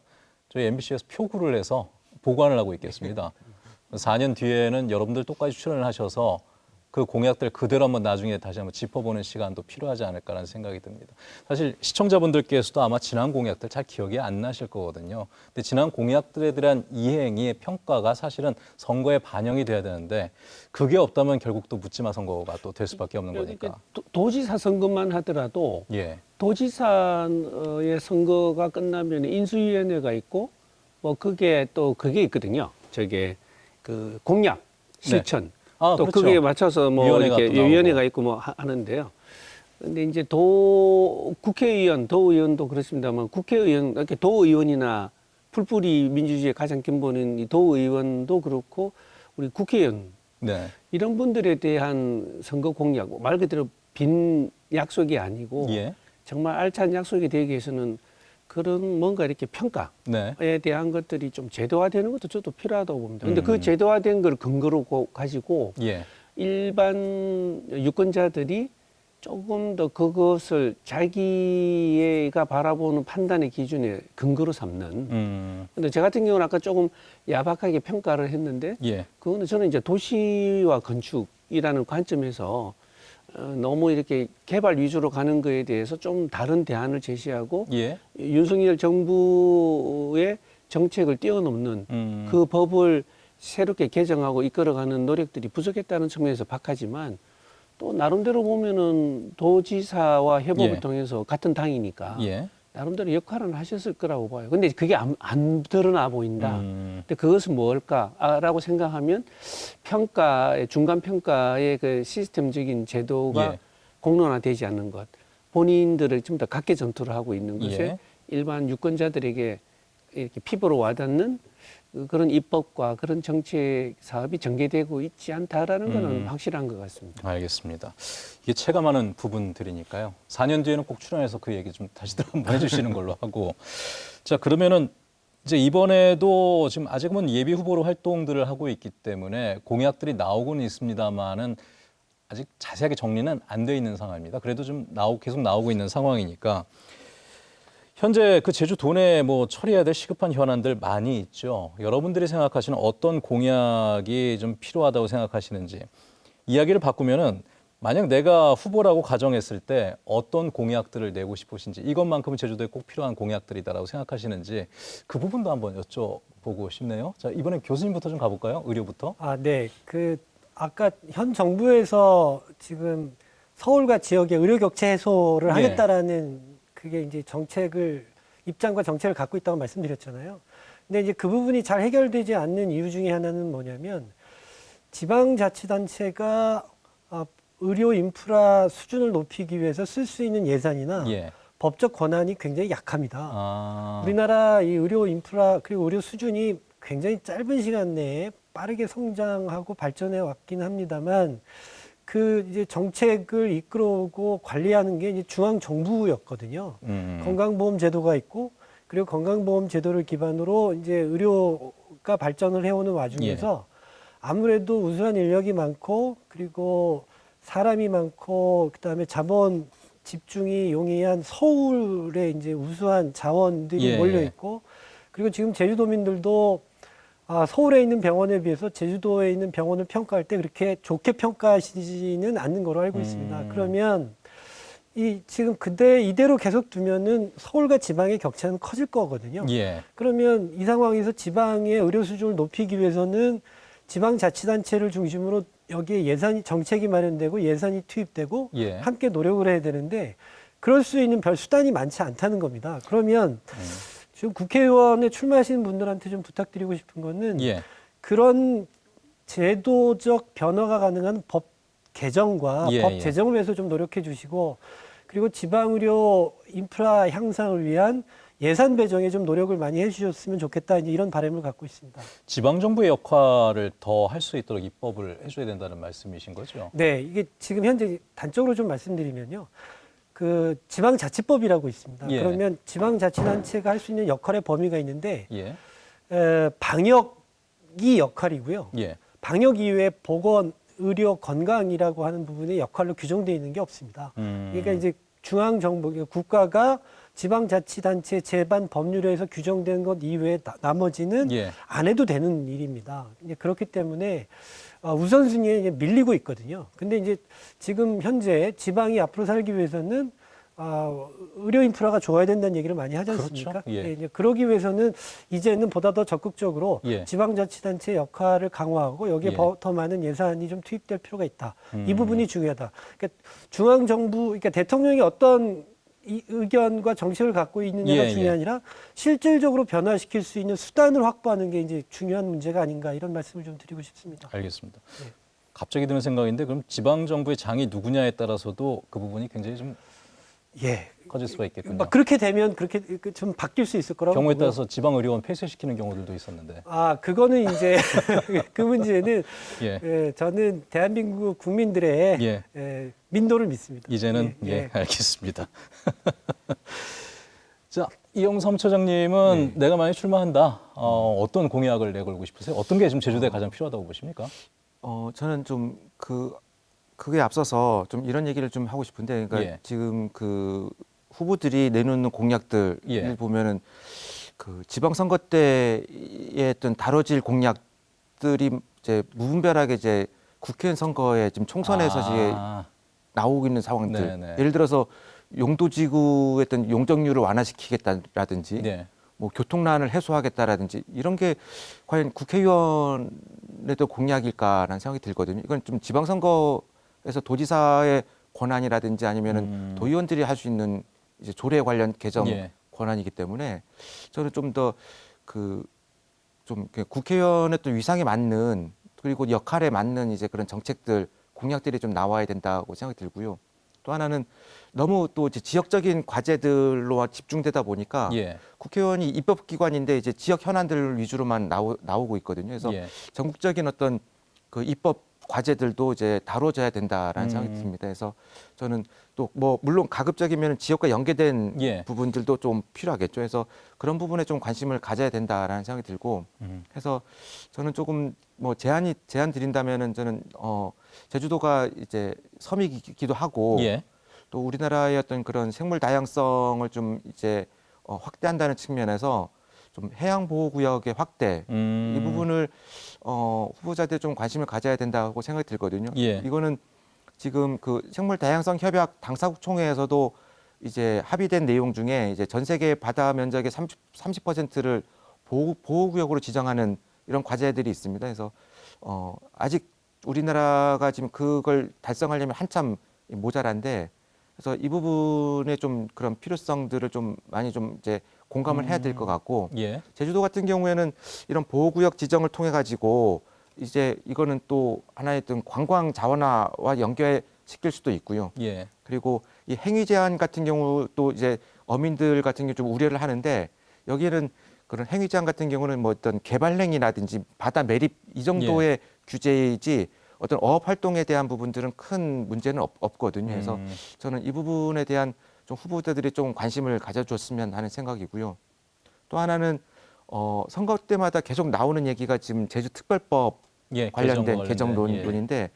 저희 MBC에서 표구를 해서 보관을 하고 있겠습니다. 4년 뒤에는 여러분들 똑같이 출연을 하셔서 그 공약들 그대로 한번 나중에 다시 한번 짚어보는 시간도 필요하지 않을까라는 생각이 듭니다. 사실 시청자분들께서도 아마 지난 공약들 잘 기억이 안 나실 거거든요. 근데 지난 공약들에 대한 이행의 평가가 사실은 선거에 반영이 돼야 되는데 그게 없다면 결국 또 묻지마 선거가 또 될 수밖에 없는 거니까. 도지사 선거만 하더라도 예. 도지사의 선거가 끝나면 인수위원회가 있고 뭐 그게 있거든요. 저게 그 공약 실천 또 그렇죠. 거기에 맞춰서 뭐 위원회가 이렇게 또 나오고. 위원회가 있고 뭐 하는데요. 근데 이제 국회의원, 도의원도 그렇습니다만 국회의원, 이렇게 도의원이나 풀뿌리 민주주의의 가장 근본인 이 도의원도 그렇고 우리 국회의원 네. 이런 분들에 대한 선거 공약 말 그대로 빈 약속이 아니고 예. 정말 알찬 약속이 되기 위해서는 그런 뭔가 이렇게 평가에 네. 대한 것들이 좀 제도화되는 것도 저도 필요하다고 봅니다. 근데 그 제도화된 걸 근거로 가지고 예. 일반 유권자들이 조금 더 그것을 자기가 바라보는 판단의 기준에 근거로 삼는. 근데 저 같은 경우는 아까 조금 야박하게 평가를 했는데 예. 그거는 저는 이제 도시와 건축이라는 관점에서 너무 이렇게 개발 위주로 가는 거에 대해서 좀 다른 대안을 제시하고 예. 윤석열 정부의 정책을 뛰어넘는 그 법을 새롭게 개정하고 이끌어가는 노력들이 부족했다는 측면에서 박하지만 또 나름대로 보면은 도지사와 협업을 예. 통해서 같은 당이니까 예. 나름대로 역할은 하셨을 거라고 봐요. 근데 그게 안 드러나 보인다. 근데 그것은 뭘까라고 생각하면 평가의 중간 평가의 그 시스템적인 제도가 예. 공론화되지 않는 것, 본인들을 좀 더 각계 전투를 하고 있는 것에 예. 일반 유권자들에게 이렇게 피부로 와닿는 그런 입법과 그런 정책 사업이 전개되고 있지 않다라는 것은 확실한 것 같습니다. 알겠습니다. 이게 체감하는 부분들이니까요. 4년 뒤에는 꼭 출연해서 그 얘기 좀 다시들 한번 해주시는 걸로 하고. 자, 그러면은 이제 이번에도 지금 아직은 예비 후보로 활동들을 하고 있기 때문에 공약들이 나오고는 있습니다만은 아직 자세하게 정리는 안 돼 있는 상황입니다. 그래도 좀 계속 나오고 있는 상황이니까 현재 그 제주 도내에 뭐 처리해야 될 시급한 현안들 많이 있죠. 여러분들이 생각하시는 어떤 공약이 좀 필요하다고 생각하시는지 이야기를 바꾸면은 만약 내가 후보라고 가정했을 때 어떤 공약들을 내고 싶으신지 이것만큼은 제주도에 꼭 필요한 공약들이다라고 생각하시는지 그 부분도 한번 여쭤보고 싶네요. 자, 이번에 교수님부터 좀 가볼까요? 의료부터. 네. 아까 현 정부에서 지금 서울과 지역의 의료 격차 해소를 예. 하겠다라는 그게 이제 입장과 정책을 갖고 있다고 말씀드렸잖아요. 근데 이제 그 부분이 잘 해결되지 않는 이유 중에 하나는 뭐냐면 지방자치단체가 의료 인프라 수준을 높이기 위해서 쓸 수 있는 예산이나 예. 법적 권한이 굉장히 약합니다. 아. 우리나라 이 의료 인프라 그리고 의료 수준이 굉장히 짧은 시간 내에 빠르게 성장하고 발전해 왔긴 합니다만 이제 정책을 이끌어오고 관리하는 게 이제 중앙 정부였거든요. 건강보험 제도가 있고 그리고 건강보험 제도를 기반으로 이제 의료가 발전을 해오는 와중에서 아무래도 우수한 인력이 많고 그리고 사람이 많고 그다음에 자본 집중이 용이한 서울에 이제 우수한 자원들이 몰려 있고 그리고 지금 제주도민들도 서울에 있는 병원에 비해서 제주도에 있는 병원을 평가할 때 그렇게 좋게 평가하시지는 않는 걸로 알고 있습니다. 그러면 지금 이대로 계속 두면은 서울과 지방의 격차는 커질 거거든요. 예. 그러면 이 상황에서 지방의 의료 수준을 높이기 위해서는 지방자치단체를 중심으로 여기에 정책이 마련되고 예산이 투입되고 함께 노력을 해야 되는데 그럴 수 있는 별 수단이 많지 않다는 겁니다. 그러면 지금 국회의원에 출마하시는 분들한테 좀 부탁드리고 싶은 거는 그런 제도적 변화가 가능한 법 개정과 법 제정을 위해서 좀 노력해 주시고 그리고 지방의료 인프라 향상을 위한 예산 배정에 좀 노력을 많이 해주셨으면 좋겠다 이제 이런 바람을 갖고 있습니다. 지방 정부의 역할을 더 할 수 있도록 입법을 해줘야 된다는 말씀이신 거죠? 네, 이게 지금 현재 단적으로 좀 말씀드리면요. 지방자치법이라고 있습니다. 그러면 지방자치단체가 할 수 있는 역할의 범위가 있는데 방역이 역할이고요. 방역 이외에 보건, 의료, 건강이라고 하는 부분의 역할로 규정되어 있는 게 없습니다. 그러니까 이제 중앙정부, 국가가 지방자치단체 제반 법률에서 규정된 것 이외에 나머지는 안 해도 되는 일입니다. 그렇기 때문에 우선순위에 이제 밀리고 있거든요. 근데 이제 지금 현재 지방이 앞으로 살기 위해서는 의료 인프라가 좋아야 된다는 얘기를 많이 하지 않습니까? 그렇죠. 이제 그러기 위해서는 이제는 보다 더 적극적으로 지방자치단체 역할을 강화하고 여기에 더 많은 예산이 좀 투입될 필요가 있다. 이 부분이 중요하다. 그러니까 중앙정부, 그러니까 대통령이 어떤 이 의견과 정책을 갖고 있느냐가 중요한 게 아니라 실질적으로 변화시킬 수 있는 수단을 확보하는 게 이제 중요한 문제가 아닌가 이런 말씀을 좀 드리고 싶습니다. 알겠습니다. 갑자기 드는 생각인데 그럼 지방 정부의 장이 누구냐에 따라서도 그 부분이 굉장히 좀 커질 수가 있겠군요. 그렇게 되면 그렇게 좀 바뀔 수 있을 거라고 경우에 보고요. 따라서 지방 의료원 폐쇄시키는 경우들도 있었는데. 그거는 이제 그 문제는 저는 대한민국 국민들의 민도를 믿습니다. 이제는 알겠습니다. 자, 이영삼 처장님은 내가 만약 출마한다. 어떤 공약을 내걸고 싶으세요? 어떤 게 지금 제주도에 가장 필요하다고 보십니까? 저는 좀 그게 앞서서 좀 이런 얘기를 좀 하고 싶은데, 그러니까 지금 그 후보들이 내놓는 공약들을 보면은 그 지방선거 때에 했던 다뤄질 공약들이 이제 무분별하게 이제 국회의원 선거에 지금 총선에서 이제 나오고 있는 상황들. 예를 들어서 용도지구에 했던 용적률을 완화시키겠다라든지, 뭐 교통난을 해소하겠다라든지 이런 게 과연 국회의원에도 공약일까라는 생각이 들거든요. 이건 좀 지방선거에서 도지사의 권한이라든지 아니면은 도의원들이 할 수 있는 이제 조례 관련 개정 권한이기 때문에 저는 좀 더 좀 국회의원의 또 위상에 맞는 그리고 역할에 맞는 이제 그런 정책들 공약들이 좀 나와야 된다고 생각이 들고요. 또 하나는 너무 또 이제 지역적인 과제들로 집중되다 보니까 예. 국회의원이 입법기관인데 이제 지역 현안들 위주로만 나오고 있거든요. 그래서 예. 전국적인 어떤 그 입법 과제들도 이제 다뤄져야 된다라는 생각이 듭니다. 그래서 저는 또 뭐 물론 가급적이면 지역과 연계된 예. 부분들도 좀 필요하겠죠. 그래서 그런 부분에 좀 관심을 가져야 된다라는 생각이 들고 해서 저는 조금 뭐 제안 드린다면은 저는 제주도가 이제 섬이기도 하고 예. 또 우리나라의 어떤 그런 생물 다양성을 좀 이제 확대한다는 측면에서 좀 해양 보호 구역의 확대 이 부분을 후보자들 좀 관심을 가져야 된다고 생각이 들거든요. 예. 이거는 지금 그 생물 다양성 협약 당사국 총회에서도 이제 합의된 내용 중에 이제 전 세계 바다 면적의 30%를 보호 구역으로 지정하는 이런 과제들이 있습니다. 그래서 아직 우리나라가 지금 그걸 달성하려면 한참 모자란데 그래서 이 부분에 좀 그런 필요성들을 좀 많이 좀 이제 공감을 해야 될 것 같고 예. 제주도 같은 경우에는 이런 보호구역 지정을 통해 가지고 이제 이거는 또 하나의 어떤 관광 자원화와 연결시킬 수도 있고요. 예. 그리고 이 행위 제한 같은 경우 또 이제 어민들 같은 경우 좀 우려를 하는데 여기는 그런 행위 제한 같은 경우는 뭐 어떤 개발행위라든지 바다 매립 이 정도의 규제이지 어떤 어업 활동에 대한 부분들은 큰 문제는 없거든요. 그래서 저는 이 부분에 대한 좀 후보자들이 좀 관심을 가져줬으면 하는 생각이고요. 또 하나는 선거 때마다 계속 나오는 얘기가 지금 제주특별법 예. 관련된 개정 개정론인데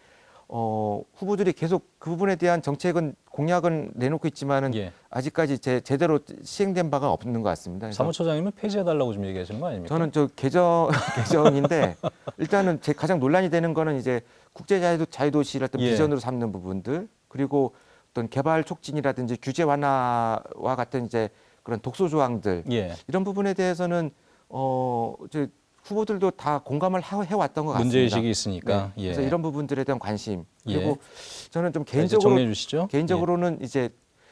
후보들이 계속 그 부분에 대한 정책은 공약은 내놓고 있지만은 예. 아직까지 제대로 시행된 바가 없는 것 같습니다. 그래서 사무처장님은 폐지해달라고 좀 얘기하시는 거 아닙니까? 저는 저 개정인데 일단은 제 가장 논란이 되는 거는 이제 국제 자유도시를 어떤 예. 비전으로 삼는 부분들 그리고 어떤 개발 촉진이라든지 규제 완화와 같은 이제 그런 독소 조항들 예. 이런 부분에 대해서는 이제 후보들도 다 공감을 해왔던 것 같습니다. 문제의식이 있으니까. 네. 예. 그래서 이런 부분들에 대한 관심 예. 그리고 저는 좀 자, 이제 정리해 개인적으로 주시죠. 개인적으로는 이제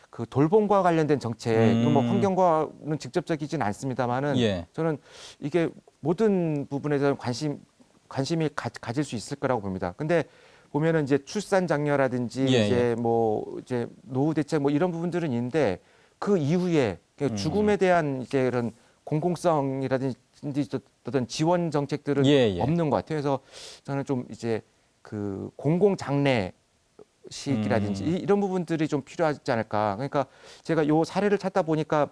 그 돌봄과 관련된 정책, 이거 뭐 환경과는 직접적이진 않습니다만은 예. 저는 이게 모든 부분에 대한 관심이 가질 수 있을 거라고 봅니다. 근데 보면은 이제 출산 장려라든지 예, 이제 뭐 이제 노후 대책 뭐 이런 부분들은 있는데 그 이후에 죽음에 대한 이제 이런 공공성이라든지 어떤 지원 정책들은 예, 예. 없는 것 같아요. 그래서 저는 좀 이제 그 공공 장례 식이라든지 이런 부분들이 좀 필요하지 않을까. 그러니까 제가 요 사례를 찾다 보니까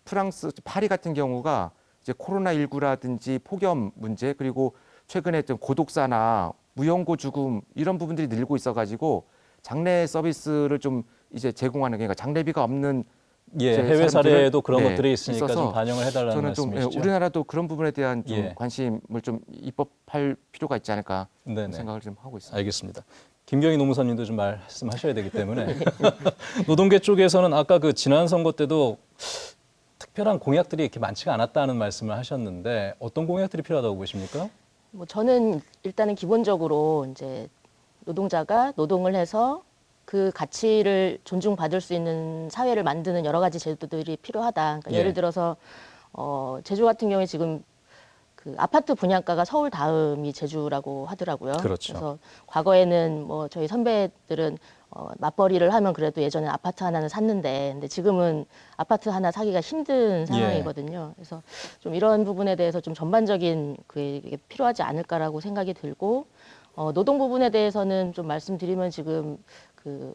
프랑스 파리 같은 경우가 이제 코로나19라든지 폭염 문제 그리고 최근에 어떤 고독사나 무연고 죽음 이런 부분들이 늘고 있어가지고 장례 서비스를 좀 이제 제공하는 그러니까 장례비가 없는 예, 이제 해외 사례에도 사람들은, 그런 네, 것들이 있으니까 있어서 좀 반영을 해달라는 저는 좀 말씀이시죠? 우리나라도 그런 부분에 대한 좀 예. 관심을 좀 입법할 필요가 있지 않을까 네네. 생각을 좀 하고 있습니다. 알겠습니다. 김경희 노무사님도 좀 말씀하셔야 되기 때문에 노동계 쪽에서는 아까 그 지난 선거 때도 특별한 공약들이 이렇게 많지가 않았다는 말씀을 하셨는데 어떤 공약들이 필요하다고 보십니까? 뭐 저는 일단은 기본적으로 이제 노동자가 노동을 해서 그 가치를 존중받을 수 있는 사회를 만드는 여러 가지 제도들이 필요하다. 그러니까 예. 예를 들어서 제주 같은 경우에 지금 그 아파트 분양가가 서울 다음이 제주라고 하더라고요. 그렇죠. 그래서 과거에는 뭐 저희 선배들은 맞벌이를 하면 그래도 예전에 아파트 하나는 샀는데, 근데 지금은 아파트 하나 사기가 힘든 상황이거든요. 그래서 좀 이런 부분에 대해서 좀 전반적인 그게 필요하지 않을까라고 생각이 들고, 노동 부분에 대해서는 좀 말씀드리면 지금 그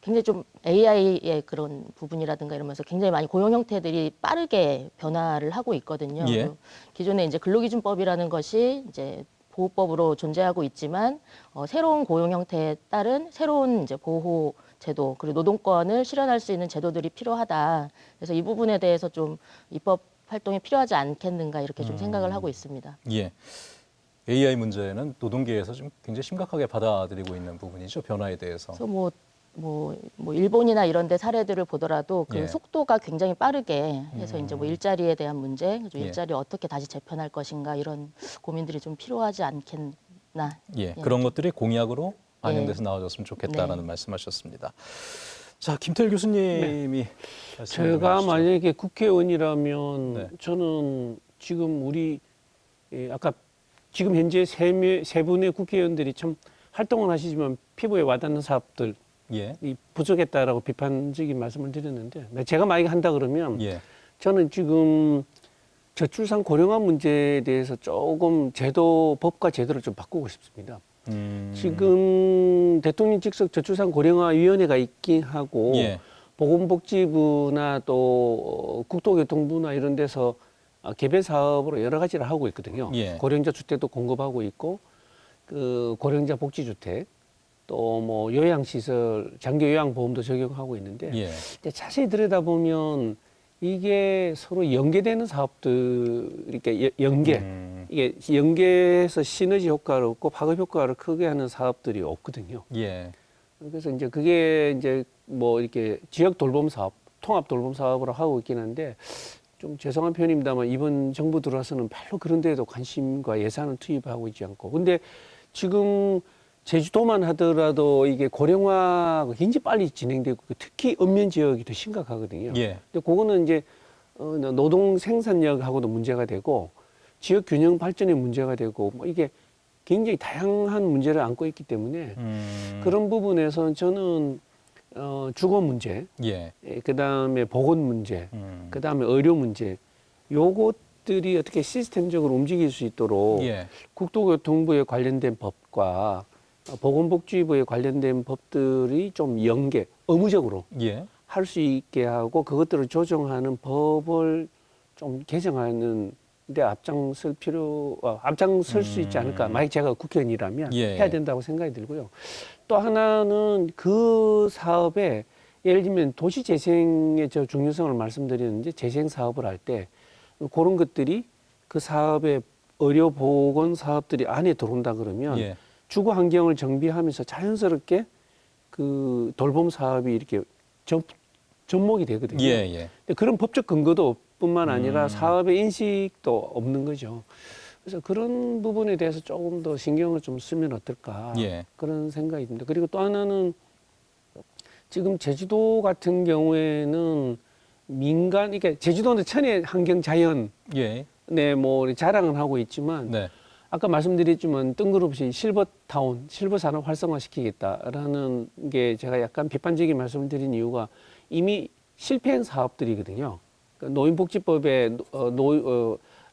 굉장히 좀 AI의 그런 부분이라든가 이러면서 굉장히 많이 고용 형태들이 빠르게 변화를 하고 있거든요. 예. 기존에 이제 근로기준법이라는 것이 이제 보호법으로 존재하고 있지만 새로운 고용 형태에 따른 새로운 이제 보호 제도 그리고 노동권을 실현할 수 있는 제도들이 필요하다. 그래서 이 부분에 대해서 좀 입법 활동이 필요하지 않겠는가 이렇게 좀 생각을 하고 있습니다. 예. AI 문제는 노동계에서 좀 굉장히 심각하게 받아들이고 있는 부분이죠. 변화에 대해서. 그래서 뭐 일본이나 이런 데 사례들을 보더라도 그 예. 속도가 굉장히 빠르게 해서 이제 뭐 일자리에 대한 문제, 그래서 예. 일자리 어떻게 다시 재편할 것인가 이런 고민들이 좀 필요하지 않겠나. 예. 그런 것들이 공약으로 반영돼서 예. 나와줬으면 좋겠다라는 네. 말씀하셨습니다. 자, 김태일 교수님이 말씀해 제가 주시죠. 만약에 국회의원이라면 네. 저는 지금 우리 아까 지금 현재 세 분의 국회의원들이 참 활동을 하시지만 피부에 와닿는 사업들이 예. 부족했다라고 비판적인 말씀을 드렸는데 제가 만약에 한다 그러면 예. 저는 지금 저출산 고령화 문제에 대해서 조금 법과 제도를 좀 바꾸고 싶습니다. 지금 대통령 직속 저출산 고령화 위원회가 있긴 하고 예. 보건복지부나 또 국토교통부나 이런 데서 개별 사업으로 여러 가지를 하고 있거든요. 예. 고령자 주택도 공급하고 있고 그 고령자 복지주택 또 뭐 요양시설 장기 요양보험도 적용하고 있는데 예. 근데 자세히 들여다보면 이게 서로 연계되는 사업들 이렇게 연계 이게 연계해서 시너지 효과를 얻고 파급 효과를 크게 하는 사업들이 없거든요. 예. 그래서 이제 그게 이제 뭐 이렇게 지역 돌봄 사업, 통합 돌봄 사업으로 하고 있긴 한데 좀 죄송한 표현입니다만 이번 정부 들어와서는 별로 그런 데에도 관심과 예산을 투입하고 있지 않고 근데 지금 제주도만 하더라도 이게 고령화가 굉장히 빨리 진행되고 특히 읍면 지역이 더 심각하거든요. 예. 근데 그거는 이제 노동 생산력하고도 문제가 되고 지역 균형 발전의 문제가 되고 뭐 이게 굉장히 다양한 문제를 안고 있기 때문에 그런 부분에서 저는 주거 문제, 예. 그다음에 보건 문제, 그다음에 의료 문제 요것들이 어떻게 시스템적으로 움직일 수 있도록 예. 국토교통부에 관련된 법과 보건복지부에 관련된 법들이 좀 의무적으로 예. 할 수 있게 하고 그것들을 조정하는 법을 좀 개정하는 데 앞장설 수 있지 않을까. 만약 제가 국회의원이라면 예. 해야 된다고 생각이 들고요. 또 하나는 그 사업에 예를 들면 도시재생의 저 중요성을 말씀드리는데 재생 사업을 할 때 그런 것들이 그 사업의 의료보건 사업들이 안에 들어온다 그러면 예. 주거 환경을 정비하면서 자연스럽게 그 돌봄 사업이 이렇게 접목이 되거든요. 예. 예. 근데 그런 법적 근거도 뿐만 아니라 사업의 인식도 없는 거죠. 그래서 그런 부분에 대해서 조금 더 신경을 좀 쓰면 어떨까 예. 그런 생각이 듭니다. 그리고 또 하나는 지금 제주도 같은 경우에는 이게 제주도는 천혜 환경 자연 예. 뭐 자랑을 하고 있지만 네. 아까 말씀드렸지만 뜬금없이 실버타운, 실버산업 활성화시키겠다라는 게 제가 약간 비판적인 말씀을 드린 이유가 이미 실패한 사업들이거든요. 그러니까 노인복지법에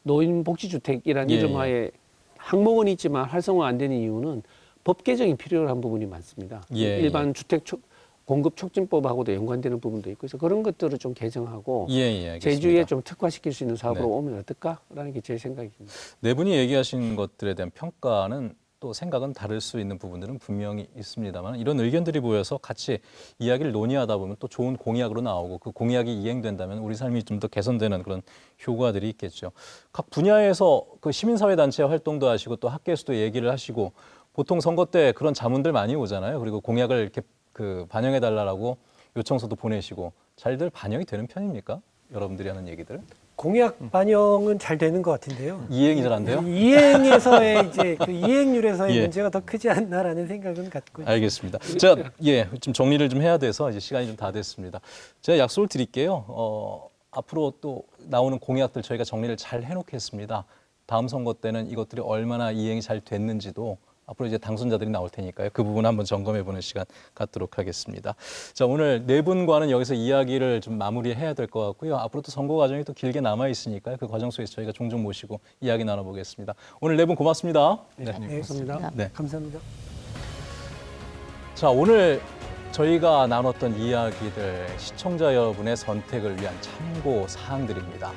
노인복지주택이라는 예, 이름하에 항목은 있지만 활성화 안 되는 이유는 법 개정이 필요한 부분이 많습니다. 예, 일반 주택 공급 촉진법하고도 연관되는 부분도 있고 그래서 그런 것들을 좀 개정하고 예. 예. 알겠습니다. 제주에 좀 특화시킬 수 있는 사업으로 네. 오면 어떨까라는 게 제 생각입니다. 네 분이 얘기하신 것들에 대한 평가는 또 생각은 다를 수 있는 부분들은 분명히 있습니다만 이런 의견들이 모여서 같이 이야기를 논의하다 보면 또 좋은 공약으로 나오고 그 공약이 이행된다면 우리 삶이 좀 더 개선되는 그런 효과들이 있겠죠. 각 분야에서 그 시민사회단체 활동도 하시고 또 학계에서도 얘기를 하시고 보통 선거 때 그런 자문들 많이 오잖아요. 그리고 공약을 이렇게 그 반영해달라고 요청서도 보내시고 잘들 반영이 되는 편입니까? 여러분들이 하는 얘기들? 공약 반영은 잘 되는 것 같은데요. 이행이 잘 안 돼요? 이행에서의 이제 그 이행률에서의 예. 문제가 더 크지 않나라는 생각은 갖고 있습니다. 알겠습니다. 제가 좀 정리를 좀 해야 돼서 이제 시간이 좀 다 됐습니다. 제가 약속을 드릴게요. 앞으로 또 나오는 공약들 저희가 정리를 잘 해놓겠습니다. 다음 선거 때는 이것들이 얼마나 이행이 잘 됐는지도 앞으로 이제 당선자들이 나올 테니까요. 그 부분 한번 점검해보는 시간 갖도록 하겠습니다. 자, 오늘 네 분과는 여기서 이야기를 좀 마무리해야 될 것 같고요. 앞으로 또 선거 과정이 또 길게 남아 있으니까요. 그 과정 속에서 저희가 종종 모시고 이야기 나눠보겠습니다. 오늘 네 분 고맙습니다. 네, 감사합니다. 네. 감사합니다. 자, 오늘 저희가 나눴던 이야기들 시청자 여러분의 선택을 위한 참고 사항들입니다.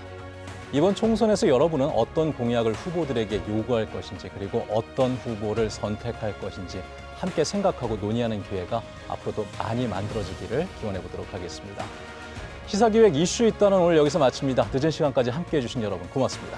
이번 총선에서 여러분은 어떤 공약을 후보들에게 요구할 것인지 그리고 어떤 후보를 선택할 것인지 함께 생각하고 논의하는 기회가 앞으로도 많이 만들어지기를 기원해 보도록 하겠습니다. 시사기획 이슈 있다는 오늘 여기서 마칩니다. 늦은 시간까지 함께해 주신 여러분 고맙습니다.